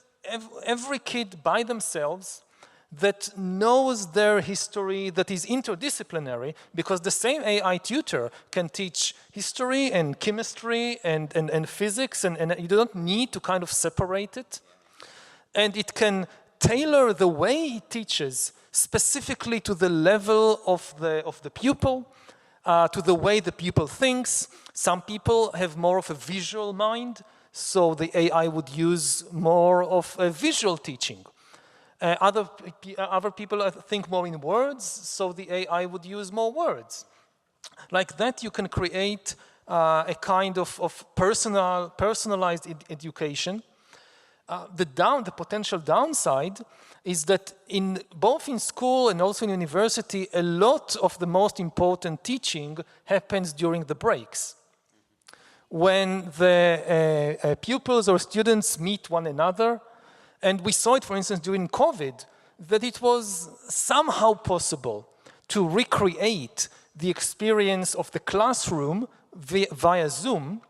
every kid by themselves, that knows their history, that is interdisciplinary, because the same AI tutor can teach history and chemistry and physics, and you don't need to kind of separate it. And it can tailor the way he teaches specifically to the level of the pupil, to the way the pupil thinks. Some people have more of a visual mind, so the AI would use more of a visual teaching. Other people think more in words, so the AI would use more words. Like that, you can create a kind of personalized education. The potential downside is that both in school and also in university, a lot of the most important teaching happens during the breaks. When the pupils or students meet one another, and we saw it, for instance, during COVID, that it was somehow possible to recreate the experience of the classroom via Zoom,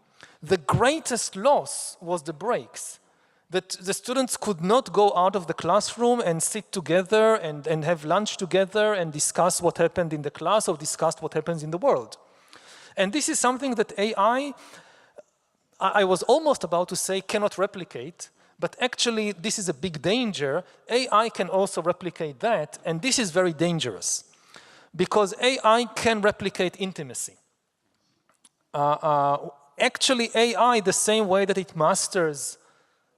the greatest loss was the breaks. That the students could not go out of the classroom and sit together and have lunch together and discuss what happened in the class or discuss what happens in the world. And this is something that AI, I was almost about to say, cannot replicate, but actually this is a big danger. AI can also replicate that, and this is very dangerous because AI can replicate intimacy. Actually, AI, the same way that it masters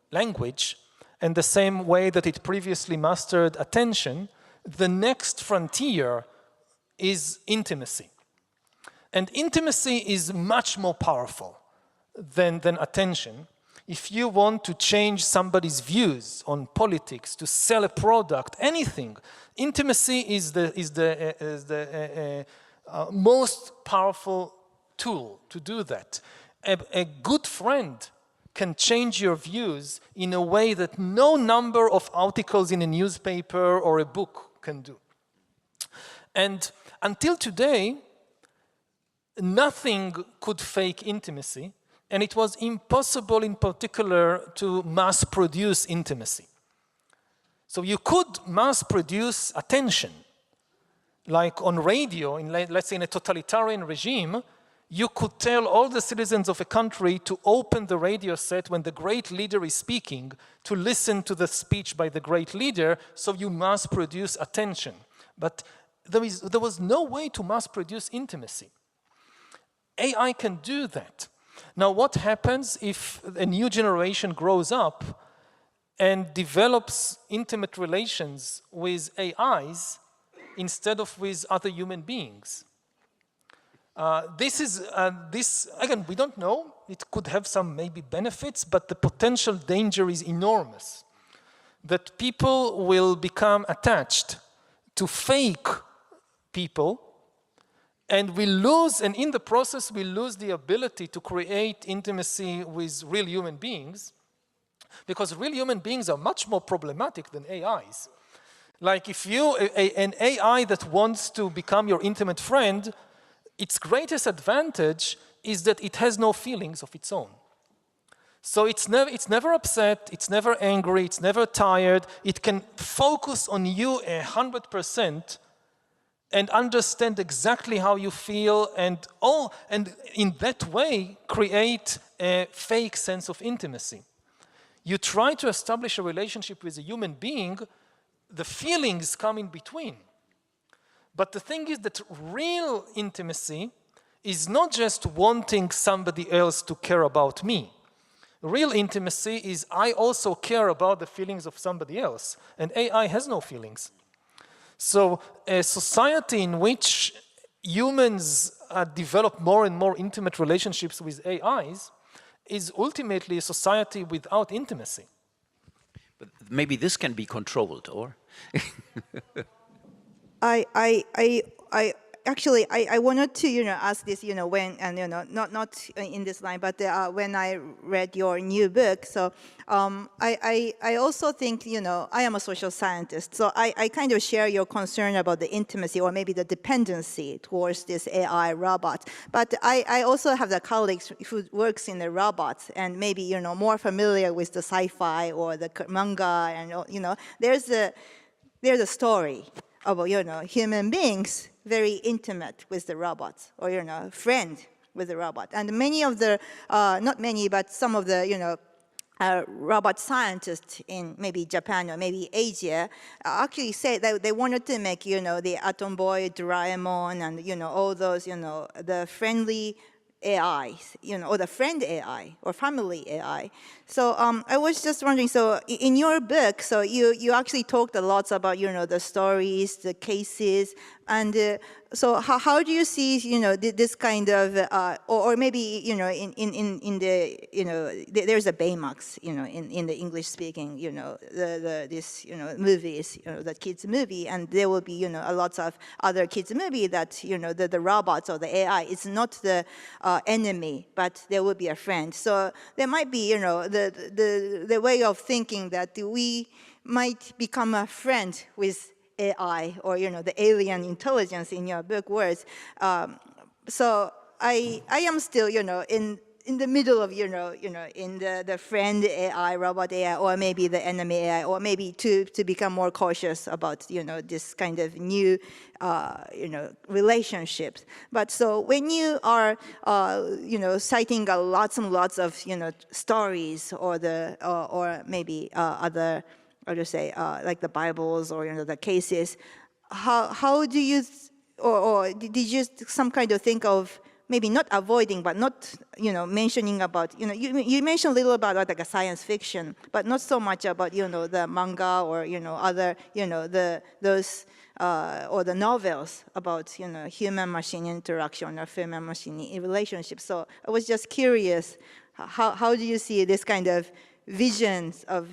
language and the same way that it previously mastered attention, the next frontier is intimacy. And intimacy is much more powerful than attention. If you want to change somebody's views on politics, to sell a product, anything, intimacy is the most powerful tool to do that. A good friend can change your views in a way that no number of articles in a newspaper or a book can do. And until today, nothing could fake intimacy, and it was impossible in particular to mass produce intimacy. So you could mass produce attention. Like on radio, let's say in a totalitarian regime, you could tell all the citizens of a country to open the radio set when the great leader is speaking, to listen to the speech by the great leader, so you mass produce attention. But there was no way to mass produce intimacy. AI can do that. Now, what happens if a new generation grows up and develops intimate relations with AIs instead of with other human beings? This, again, we don't know. It could have some maybe benefits, but the potential danger is enormous. That people will become attached to fake people, and we lose, and in the process we lose the ability to create intimacy with real human beings, because real human beings are much more problematic than AIs. Like if an AI that wants to become your intimate friend, its greatest advantage is that it has no feelings of its own. So it's never upset, it's never angry, it's never tired. It can focus on you 100% and understand exactly how you feel, and in that way create a fake sense of intimacy. You try to establish a relationship with a human being, the feelings come in between. But the thing is that real intimacy is not just wanting somebody else to care about me. Real intimacy is I also care about the feelings of somebody else, and AI has no feelings. So a society in which humans develop more and more intimate relationships with AIs is ultimately a society without intimacy. But maybe this can be controlled, or? I wanted to, ask this, when, and, not in this line, but when I read your new book. So I also think, I am a social scientist, so I kind of share your concern about the intimacy or maybe the dependency towards this AI robot. But I also have the colleagues who works in the robots and maybe, more familiar with the sci-fi or the manga, and, there's a story about, human beings very intimate with the robots, or, friend with the robot. And many of the, not many, but some of the, robot scientists in maybe Japan or maybe Asia actually say that they wanted to make, the Atom Boy, Doraemon, and, all those, the friendly AIs, or the friend AI or family AI. So I was just wondering, so in your book, so you actually talked a lot about, the stories, the cases, and so how do you see, this kind of, or maybe, in the, there's a Baymax, in the English speaking, this, movies, the kids movie, and there will be, a lot of other kids movie that, the robots or the AI is not the enemy, but there will be a friend. So there might be, the way of thinking that we might become a friend with AI or, the alien intelligence in your book words. So I am still, in the middle of, in the friend AI, robot AI, or maybe the enemy AI, or maybe to become more cautious about, this kind of new, relationships. But so when you are, citing lots and lots of, stories or or maybe other, or to say, like the Bibles or, the cases, how do you, or did you some kind of think of, maybe not avoiding, but not, mentioning about, you mentioned a little about like a science fiction, but not so much about, the manga or, other, those, or the novels about, human-machine interaction or human-machine relationships. So I was just curious, how do you see this kind of visions of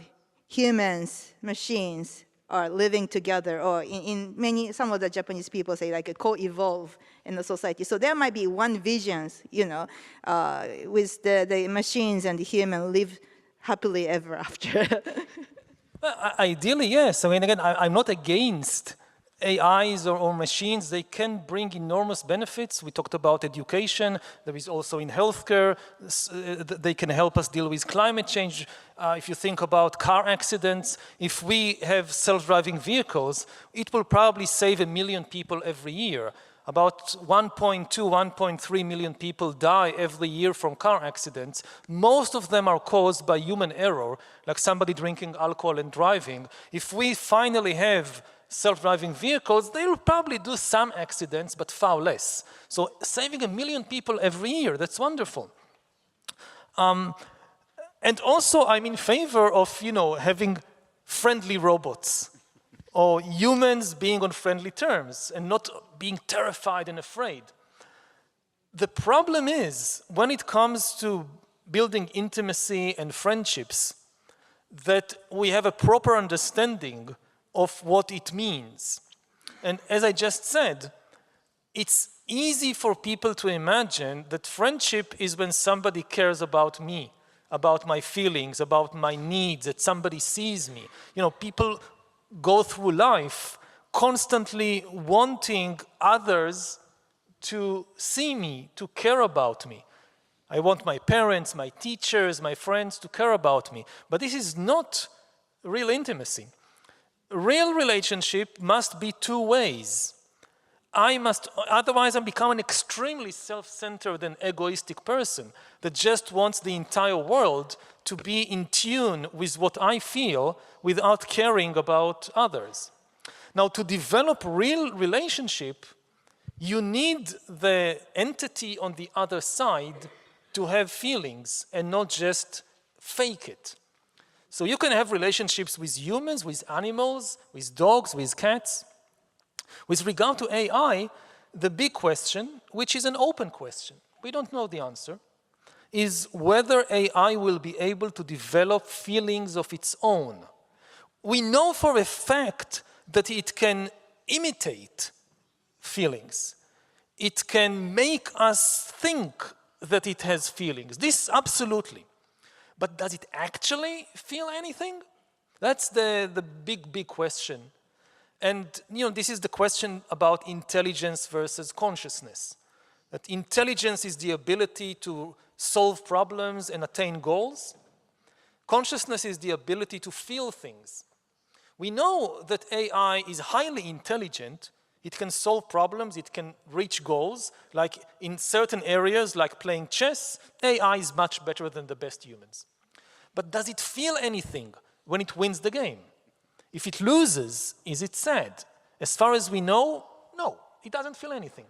humans, machines, are living together, or in some of the Japanese people say like a co-evolve in the society. So there might be one visions, with the machines and the human live happily ever after. Ideally, yes. I mean, again, I'm not against AIs or machines. They can bring enormous benefits. We talked about education. There is also in healthcare. They can help us deal with climate change. If you think about car accidents, if we have self-driving vehicles, it will probably save 1 million people every year. About 1.2, 1.3 million people die every year from car accidents. Most of them are caused by human error, like somebody drinking alcohol and driving. If we finally have self-driving vehicles, they will probably do some accidents, but far less. So saving 1 million people every year, that's wonderful. And also I'm in favor of, having friendly robots, or humans being on friendly terms and not being terrified and afraid. The problem is, when it comes to building intimacy and friendships, that we have a proper understanding of what it means. And as I just said, it's easy for people to imagine that friendship is when somebody cares about me, about my feelings, about my needs, that somebody sees me. People go through life constantly wanting others to see me, to care about me. I want my parents, my teachers, my friends to care about me. But this is not real intimacy. Real relationship must be two ways. Otherwise I'm becoming an extremely self-centered and egoistic person that just wants the entire world to be in tune with what I feel without caring about others. Now, to develop real relationship, you need the entity on the other side to have feelings and not just fake it. So you can have relationships with humans, with animals, with dogs, with cats. With regard to AI, the big question, which is an open question, we don't know the answer, is whether AI will be able to develop feelings of its own. We know for a fact that it can imitate feelings. It can make us think that it has feelings. This absolutely. But does it actually feel anything? That's the big question. And this is the question about intelligence versus consciousness. That intelligence is the ability to solve problems and attain goals. Consciousness is the ability to feel things. We know that AI is highly intelligent. It can solve problems, it can reach goals. Like in certain areas, like playing chess, AI is much better than the best humans. But does it feel anything when it wins the game? If it loses, is it sad? As far as we know, no, it doesn't feel anything.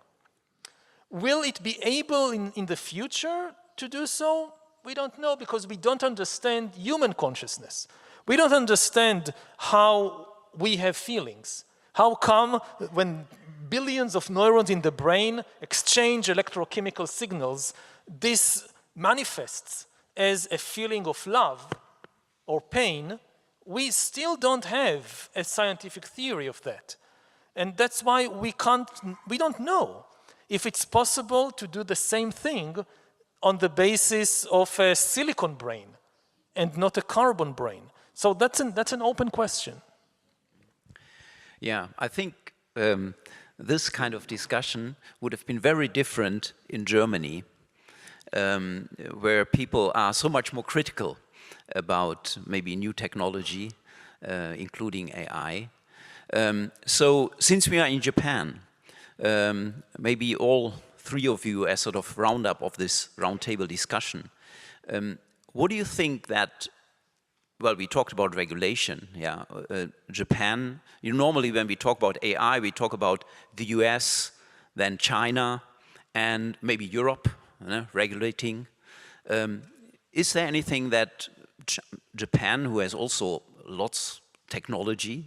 Will it be able in the future to do so? We don't know, because we don't understand human consciousness. We don't understand how we have feelings. How come when billions of neurons in the brain exchange electrochemical signals, this manifests as a feeling of love or pain? We still don't have a scientific theory of that. And that's why we don't know if it's possible to do the same thing on the basis of a silicon brain and not a carbon brain. So that's an open question. Yeah, I think this kind of discussion would have been very different in Germany, where people are so much more critical about maybe new technology, including AI. So since we are in Japan, maybe all three of you as sort of roundup of this roundtable discussion, what do you think that, well, we talked about regulation, yeah. Japan, normally when we talk about AI, we talk about the US, then China, and maybe Europe, regulating. Is there anything that Japan, who has also lots technology,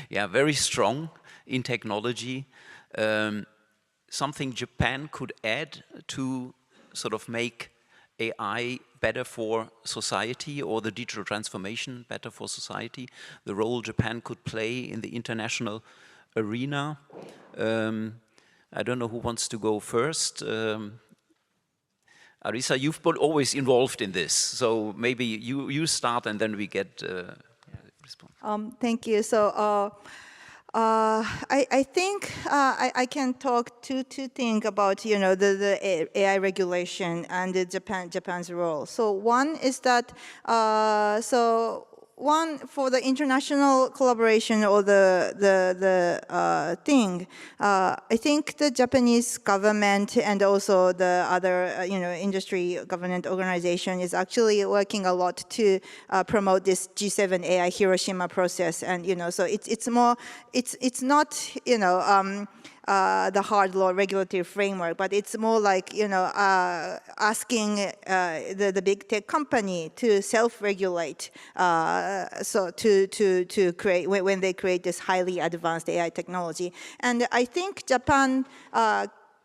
yeah, very strong in technology, something Japan could add to sort of make AI better for society, or the digital transformation better for society, the role Japan could play in the international arena? I don't know who wants to go first. Arisa, you've been always involved in this, so maybe you start and then we get response. Thank you. So I think I can talk two things about the AI regulation and the Japan's role. So one is that one, for the international collaboration or the thing, I think the Japanese government and also the other industry government organization is actually working a lot to promote this G7 AI Hiroshima process, and so it's more, it's not the hard law regulatory framework, but it's more like asking the big tech company to self-regulate, so to create when they create this highly advanced AI technology. And I think Japan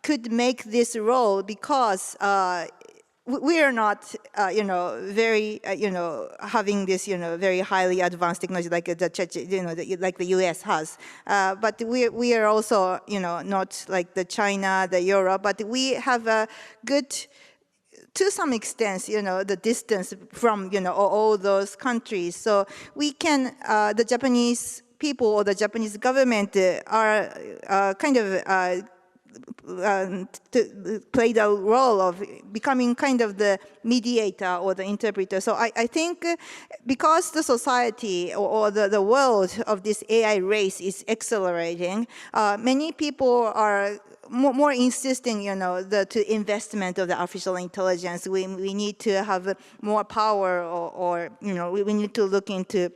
could make this role because we are not, very, having this, very highly advanced technology like like the U.S. has. But we are also, not like the China, the Europe, but we have a good, to some extent, the distance from, all those countries. So we can, the Japanese people or the Japanese government are kind of to play the role of becoming kind of the mediator or the interpreter. So I think because the society or the world of this AI race is accelerating, many people are more insisting, to investment of the artificial intelligence. We need to have more power, or we need to look into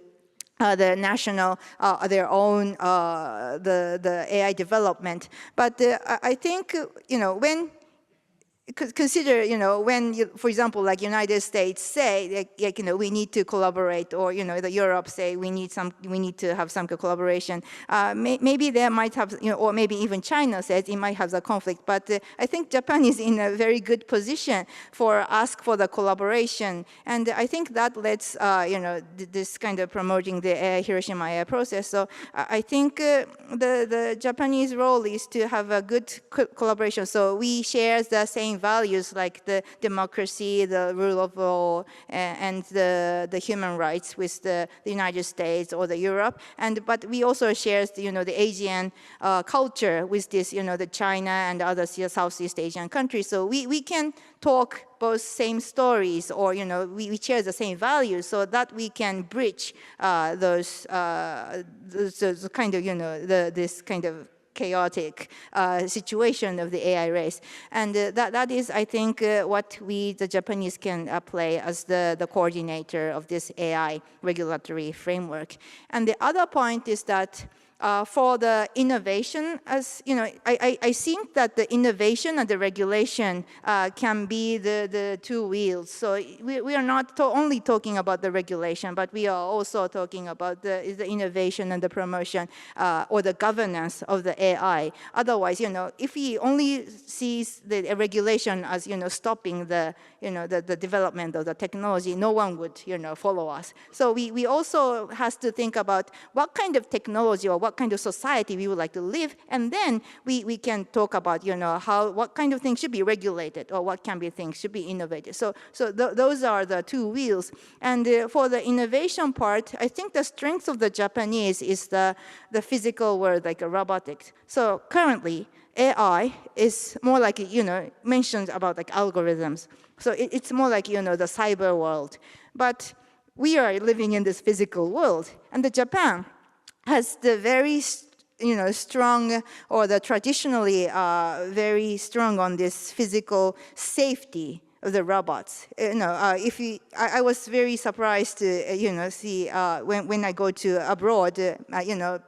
the national, their own, the AI development. But I think, when consider, when for example, like United States say, like, we need to collaborate, or the Europe say we need to have some collaboration. Maybe they might have, or maybe even China says it might have the conflict. But I think Japan is in a very good position for ask for the collaboration, and I think that lets this kind of promoting the Hiroshima AI process. So I think the Japanese role is to have a good collaboration. So we share the same values like the democracy, the rule of law, and the human rights with the United States or the Europe. But we also share the Asian culture with this the China and other Southeast Asian countries. So we can talk both same stories, or we share the same values, so that we can bridge those kind of this kind of chaotic situation of the AI race. And that is, I think, what we, the Japanese, can play as the coordinator of this AI regulatory framework. And the other point is that for the innovation, as I think that the innovation and the regulation can be the two wheels. So we are not only talking about the regulation, but we are also talking about the innovation and the promotion or the governance of the AI. Otherwise, if we only see the regulation as stopping the the development of the technology, no one would, follow us. So we also has to think about what kind of technology or what kind of society we would like to live, and then we can talk about, what kind of things should be regulated or what can be things should be innovated. So those are the two wheels. And for the innovation part, I think the strength of the Japanese is the physical world, like robotics. So currently, AI is more like, mentioned about like algorithms. So it's more like, the cyber world. But we are living in this physical world. And the Japan has the very, strong, or the traditionally very strong on this physical safety of the robots. I was very surprised to, see when I go to abroad,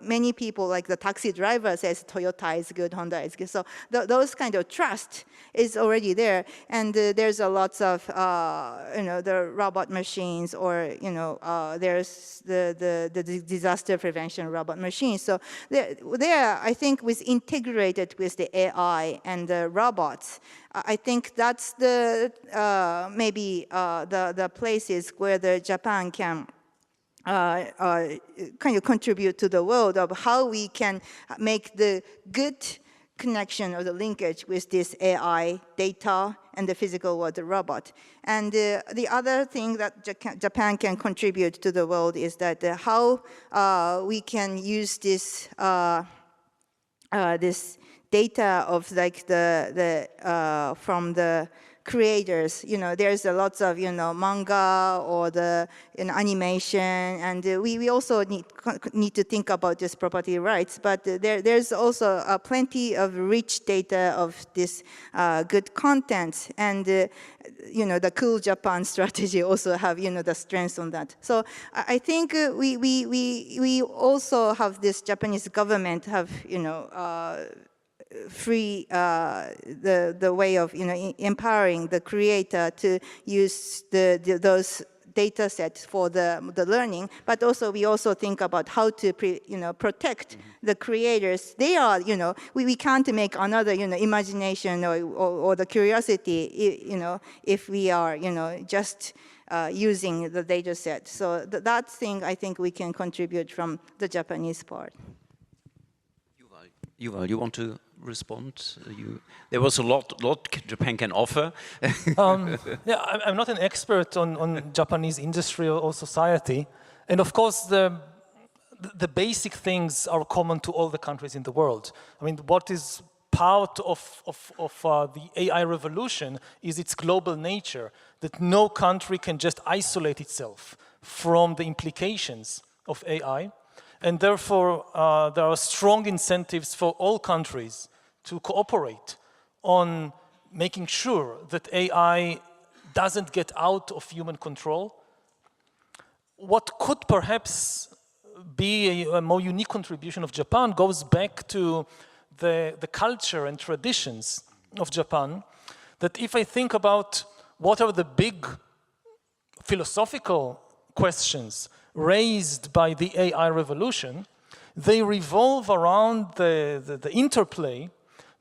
many people, like the taxi driver says Toyota is good, Honda is good. So those kind of trust is already there. And there's a lots of, the robot machines, or, there's the disaster prevention robot machines. So there, I think, was integrated with the AI and the robots. I think that's the maybe the places where the Japan can kind of contribute to the world of how we can make the good connection or the linkage with this AI data and the physical world, the robot. And the other thing that Japan can contribute to the world is that how we can use this this data of like from the creators. There's a lots of manga or the animation, and we also need to think about this property rights. But there's also plenty of rich data of this good content, and the Cool Japan strategy also have the strengths on that. So I think we also have this Japanese government have free the way of empowering the creator to use those data sets for the learning, but also we also think about how to protect the creators. They are we can't make another imagination or the curiosity if we are just using the data set. So that thing I think we can contribute from the Japanese part. Yuval, you want to respond? There was a lot Japan can offer. Yeah, I'm not an expert on Japanese industry or society, and of course the basic things are common to all the countries in the world. I mean, what is part of the AI revolution is its global nature, that no country can just isolate itself from the implications of AI. And therefore, there are strong incentives for all countries to cooperate on making sure that AI doesn't get out of human control. What could perhaps be a more unique contribution of Japan goes back to the culture and traditions of Japan, that if I think about what are the big philosophical questions raised by the AI revolution, they revolve around the interplay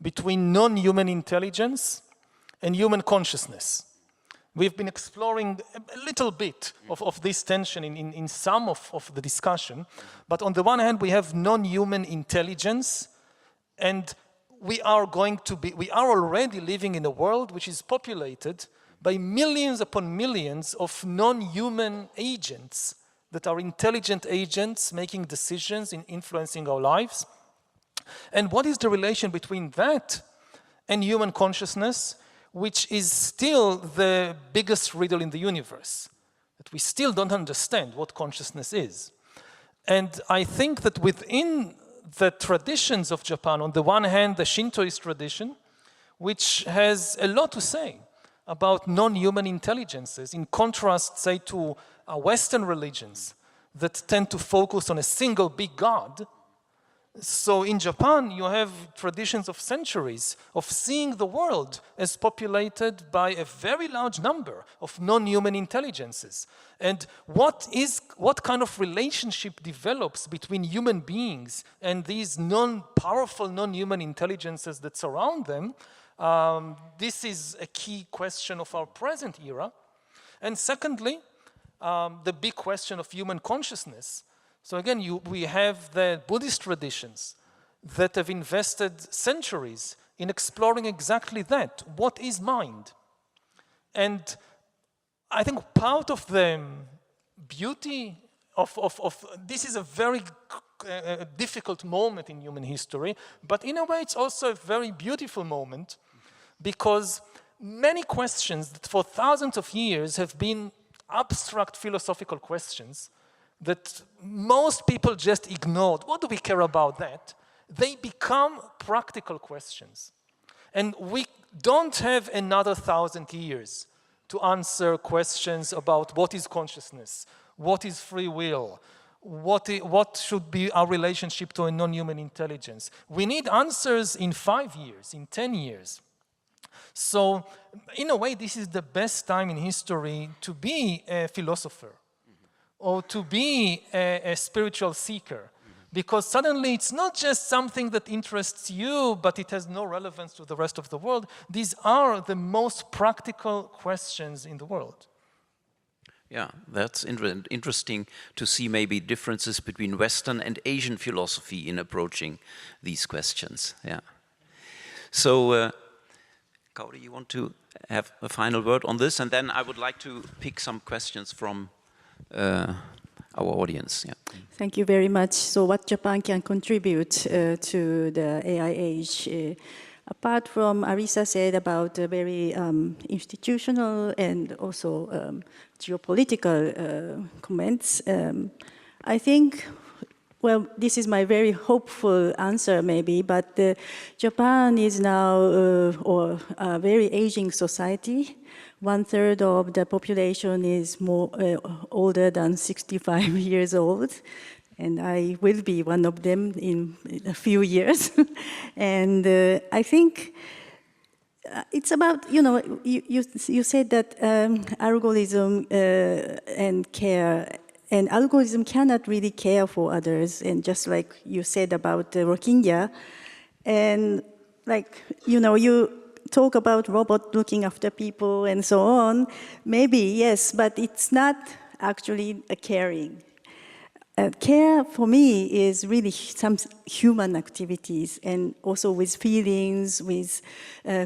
between non-human intelligence and human consciousness. We've been exploring a little bit of this tension in some of the discussion, but on the one hand we have non-human intelligence, and we are already living in a world which is populated by millions upon millions of non-human agents that are intelligent agents making decisions in influencing our lives. And what is the relation between that and human consciousness, which is still the biggest riddle in the universe, that we still don't understand what consciousness is. And I think that within the traditions of Japan, on the one hand, the Shintoist tradition, which has a lot to say about non-human intelligences, in contrast, say, to Western religions that tend to focus on a single big God. So in Japan, you have traditions of centuries of seeing the world as populated by a very large number of non-human intelligences. And what kind of relationship develops between human beings and these powerful non-human intelligences that surround them This is a key question of our present era. And secondly, the big question of human consciousness. So again, we have the Buddhist traditions that have invested centuries in exploring exactly that. What is mind? And I think part of the beauty of this is a very difficult moment in human history, but in a way it's also a very beautiful moment, because many questions that for thousands of years have been abstract philosophical questions that most people just ignored. What do we care about that? They become practical questions. And we don't have another 1,000 years to answer questions about what is consciousness, what is free will, what should be our relationship to a non-human intelligence. We need answers in 5 years, in 10 years. So, in a way, this is the best time in history to be a philosopher or to be a spiritual seeker, because suddenly it's not just something that interests you, but it has no relevance to the rest of the world. These are the most practical questions in the world. Yeah, that's interesting to see maybe differences between Western and Asian philosophy in approaching these questions. Yeah. So, Gaudi, you want to have a final word on this? And then I would like to pick some questions from our audience. Yeah. Thank you very much. So what Japan can contribute to the AI age? Apart from Arisa said about very institutional and also geopolitical comments, I think, well, this is my very hopeful answer maybe, but Japan is now or a very aging society. 1/3 of the population is more older than 65 years old, and I will be one of them in a few years. And I think it's about, you know, you said that algorithm and care, and algorithm cannot really care for others, and just like you said about the Rohingya, and like, you know, you talk about robot looking after people and so on, maybe, yes, but it's not actually a caring. Care for me is really some human activities, and also with feelings, with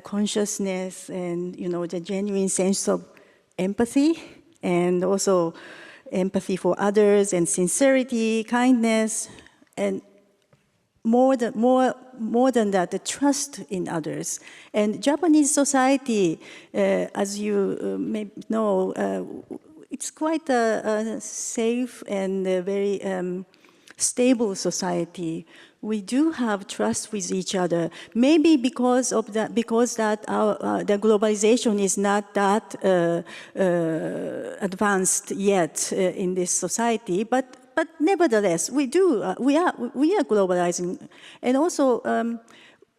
consciousness, and, you know, the genuine sense of empathy, and also empathy for others, and sincerity, kindness, and more than that, the trust in others. And Japanese society, as you may know, it's quite a safe and a very stable society. We do have trust with each other. Maybe because of that, the globalization is not that advanced yet in this society, but nevertheless, we are globalizing, and also,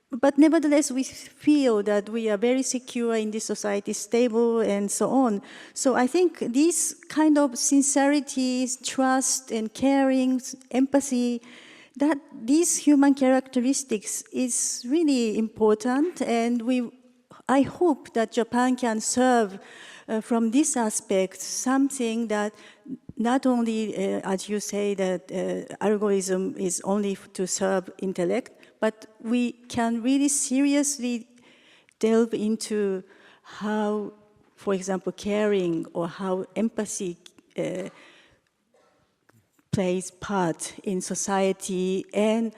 but nevertheless, we feel that we are very secure in this society, stable, and so on. So I think these kind of sincerity, trust, and caring, empathy, that these human characteristics is really important, and I hope that Japan can serve from this aspect something that not only, as you say, that algorithm is only to serve intellect, but we can really seriously delve into how, for example, caring or how empathy plays part in society, and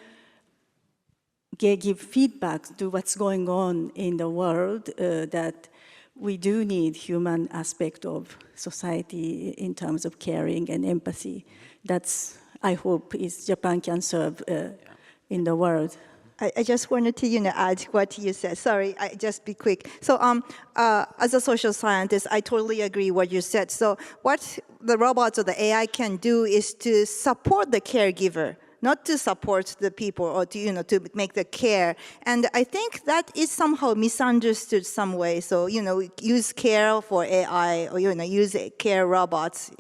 give feedback to what's going on in the world, that we do need human aspect of society in terms of caring and empathy. That's, I hope, is Japan can serve in the world. I just wanted to, add what you said. Sorry, just be quick. So, as a social scientist, I totally agree what you said. So, what the robots or the AI can do is to support the caregiver, not to support the people or to, to make the care. And I think that is somehow misunderstood some way. So, use care for AI or, use care robots,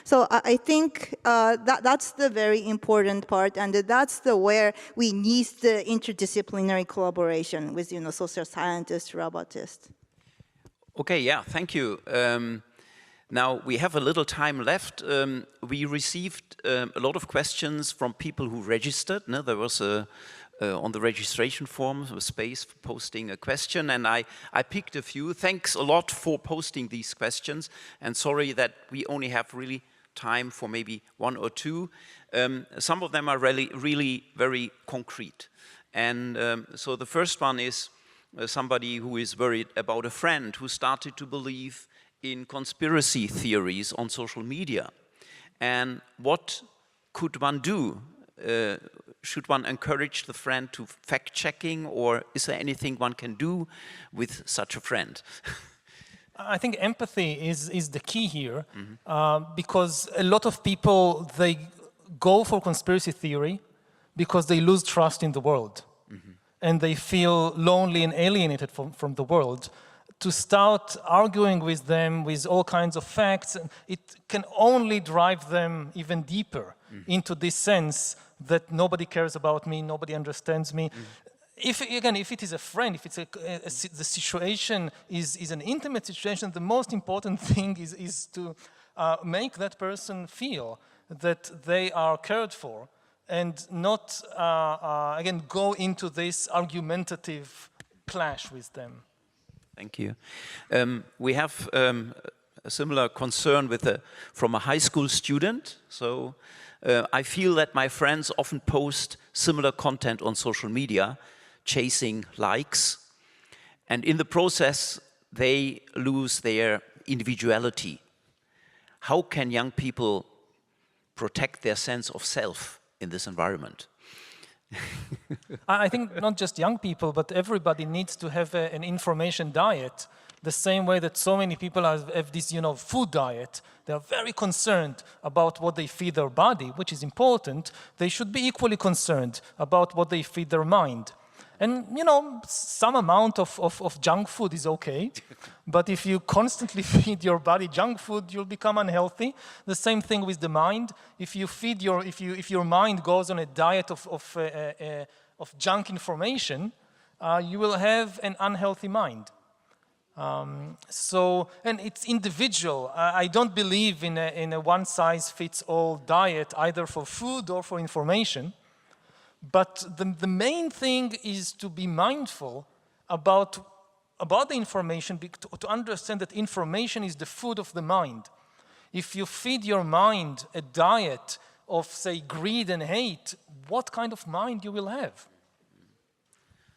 So I think that's the very important part, and that's where we need the interdisciplinary collaboration with, social scientists, robotists. Okay, yeah, thank you. Now, we have a little time left. We received a lot of questions from people who registered. No? There was on the registration form a space for posting a question, and I picked a few. Thanks a lot for posting these questions, and sorry that we only have really time for maybe one or two. Some of them are really very concrete. And so the first one is somebody who is worried about a friend who started to believe in conspiracy theories on social media. And what could one do? Should one encourage the friend to fact-checking, or is there anything one can do with such a friend? I think empathy is the key here, because a lot of people, they go for conspiracy theory because they lose trust in the world. And they feel lonely and alienated from the world. To start arguing with them with all kinds of facts, it can only drive them even deeper into this sense that nobody cares about me, nobody understands me. If it is a friend, if it's the situation is an intimate situation, the most important thing is to make that person feel that they are cared for, and not, again, go into this argumentative clash with them. Thank you. We have a similar concern from a high school student. So I feel that my friends often post similar content on social media, chasing likes. And in the process, they lose their individuality. How can young people protect their sense of self in this environment? I think not just young people, but everybody needs to have an information diet, the same way that so many people have this, food diet. They are very concerned about what they feed their body, which is important. They should be equally concerned about what they feed their mind. And, some amount of junk food is okay, but if you constantly feed your body junk food, you'll become unhealthy. The same thing with the mind. If your mind goes on a diet of junk information, you will have an unhealthy mind. And it's individual. I don't believe in a one-size-fits-all diet, either for food or for information. But the main thing is to be mindful about the information, to understand that information is the food of the mind. If you feed your mind a diet of, say, greed and hate, what kind of mind you will have?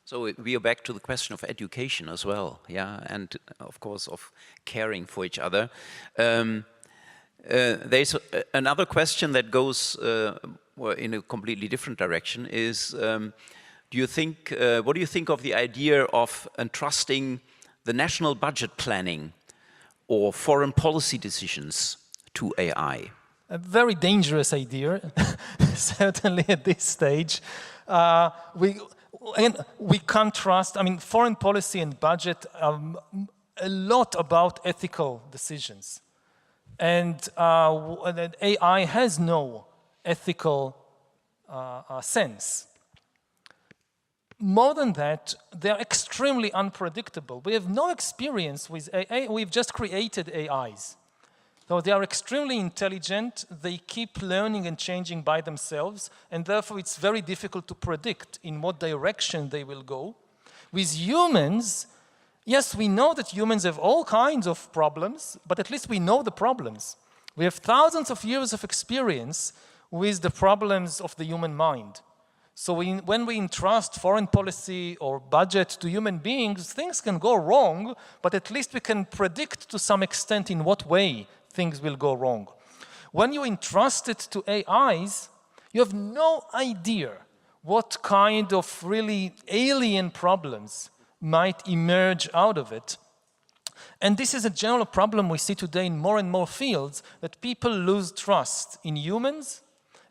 So we are back to the question of education as well, yeah, and of course of caring for each other. There's another question that goes in a completely different direction. Is what do you think of the idea of entrusting the national budget planning or foreign policy decisions to AI? A very dangerous idea, certainly at this stage. We can't trust, foreign policy and budget are a lot about ethical decisions. And AI has no ethical sense. More than that, they are extremely unpredictable. We have no experience with AI. We've just created AIs. So they are extremely intelligent. They keep learning and changing by themselves, and therefore it's very difficult to predict in what direction they will go. With humans, yes, we know that humans have all kinds of problems, but at least we know the problems. We have thousands of years of experience with the problems of the human mind. So when we entrust foreign policy or budget to human beings, things can go wrong, but at least we can predict to some extent in what way things will go wrong. When you entrust it to AIs, you have no idea what kind of really alien problems might emerge out of it. And this is a general problem we see today in more and more fields, that people lose trust in humans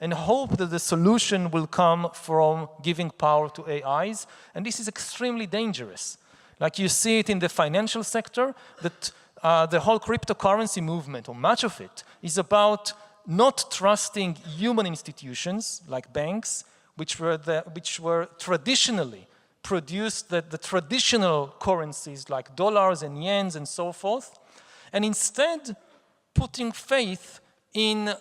and hope that the solution will come from giving power to AIs. And this is extremely dangerous. Like you see it in the financial sector, that the whole cryptocurrency movement, or much of it, is about not trusting human institutions like banks, which were traditionally produced the traditional currencies like dollars and yens and so forth, and instead putting faith in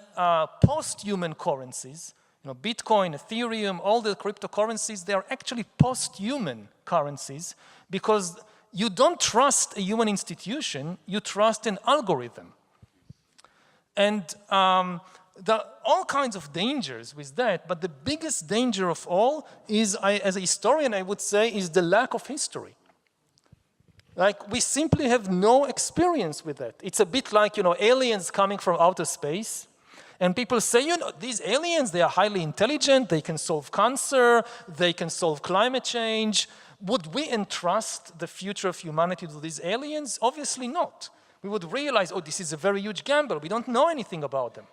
post-human currencies. You know, Bitcoin, Ethereum, all the cryptocurrencies, they are actually post-human currencies because you don't trust a human institution, you trust an algorithm. And there are all kinds of dangers with that, but the biggest danger of all is, as a historian, I would say, is the lack of history. Like, we simply have no experience with that. It's a bit like, you know, aliens coming from outer space, and people say, you know, these aliens, they are highly intelligent, they can solve cancer, they can solve climate change. Would we entrust the future of humanity to these aliens? Obviously not. We would realize, oh, this is a very huge gamble. We don't know anything about them.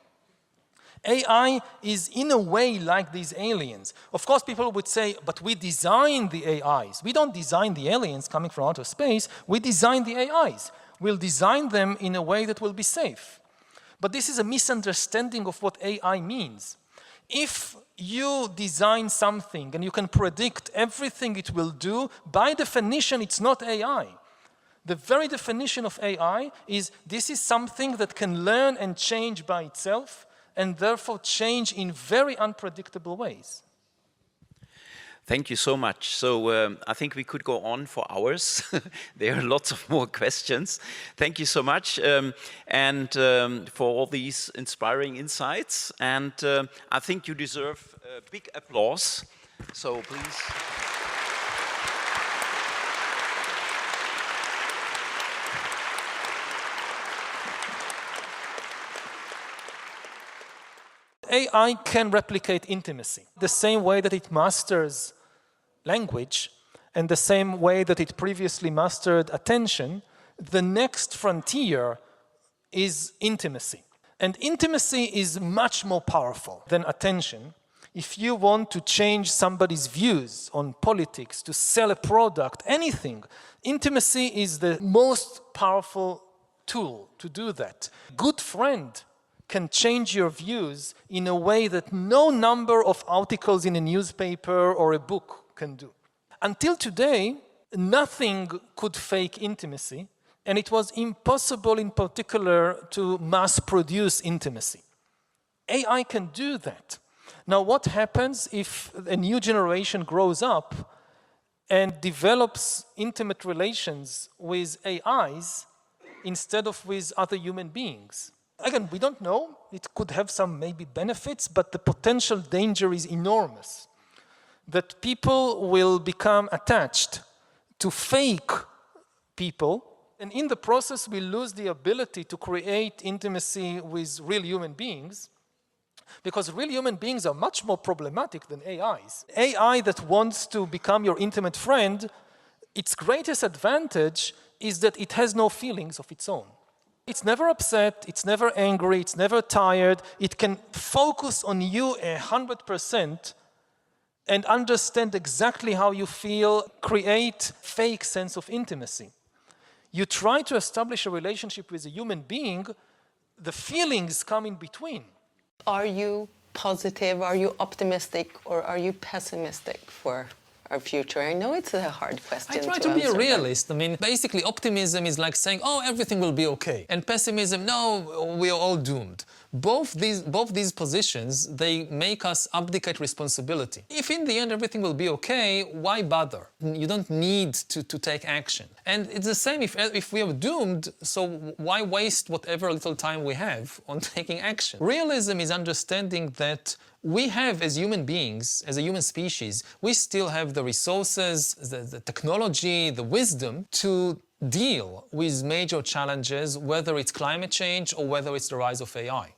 AI is in a way like these aliens. Of course, people would say, but we design the AIs. We don't design the aliens coming from outer space. We design the AIs. We'll design them in a way that will be safe. But this is a misunderstanding of what AI means. If you design something and you can predict everything it will do, by definition, it's not AI. The very definition of AI is this is something that can learn and change by itself, and therefore change in very unpredictable ways. Thank you so much. So I think we could go on for hours. There are lots of more questions. Thank you so much and for all these inspiring insights. And I think you deserve a big applause. So please. AI can replicate intimacy the same way that it masters language and the same way that it previously mastered attention. The next frontier is intimacy. And intimacy is much more powerful than attention. If you want to change somebody's views on politics, to sell a product, anything, intimacy is the most powerful tool to do that. Good friend can change your views in a way that no number of articles in a newspaper or a book can do. Until today, nothing could fake intimacy, and it was impossible in particular to mass produce intimacy. AI can do that. Now, what happens if a new generation grows up and develops intimate relations with AIs instead of with other human beings? Again, we don't know. It could have some maybe benefits, but the potential danger is enormous. That people will become attached to fake people, and in the process we lose the ability to create intimacy with real human beings, because real human beings are much more problematic than AIs. AI that wants to become your intimate friend, its greatest advantage is that it has no feelings of its own. It's never upset, it's never angry, it's never tired. It can focus on you 100% and understand exactly how you feel, create fake sense of intimacy. You try to establish a relationship with a human being, the feelings come in between. Are you positive, are you optimistic, or are you pessimistic for our future? I know it's a hard question to answer. I try to be a realist. I mean, basically optimism is like saying, oh, everything will be okay. And pessimism, no, we are all doomed. Both these positions, they make us abdicate responsibility. If in the end everything will be okay, why bother? You don't need to take action. And it's the same if we are doomed, so why waste whatever little time we have on taking action? Realism is understanding that we have, as human beings, as a human species, we still have the resources, the technology, the wisdom to deal with major challenges, whether it's climate change or whether it's the rise of AI.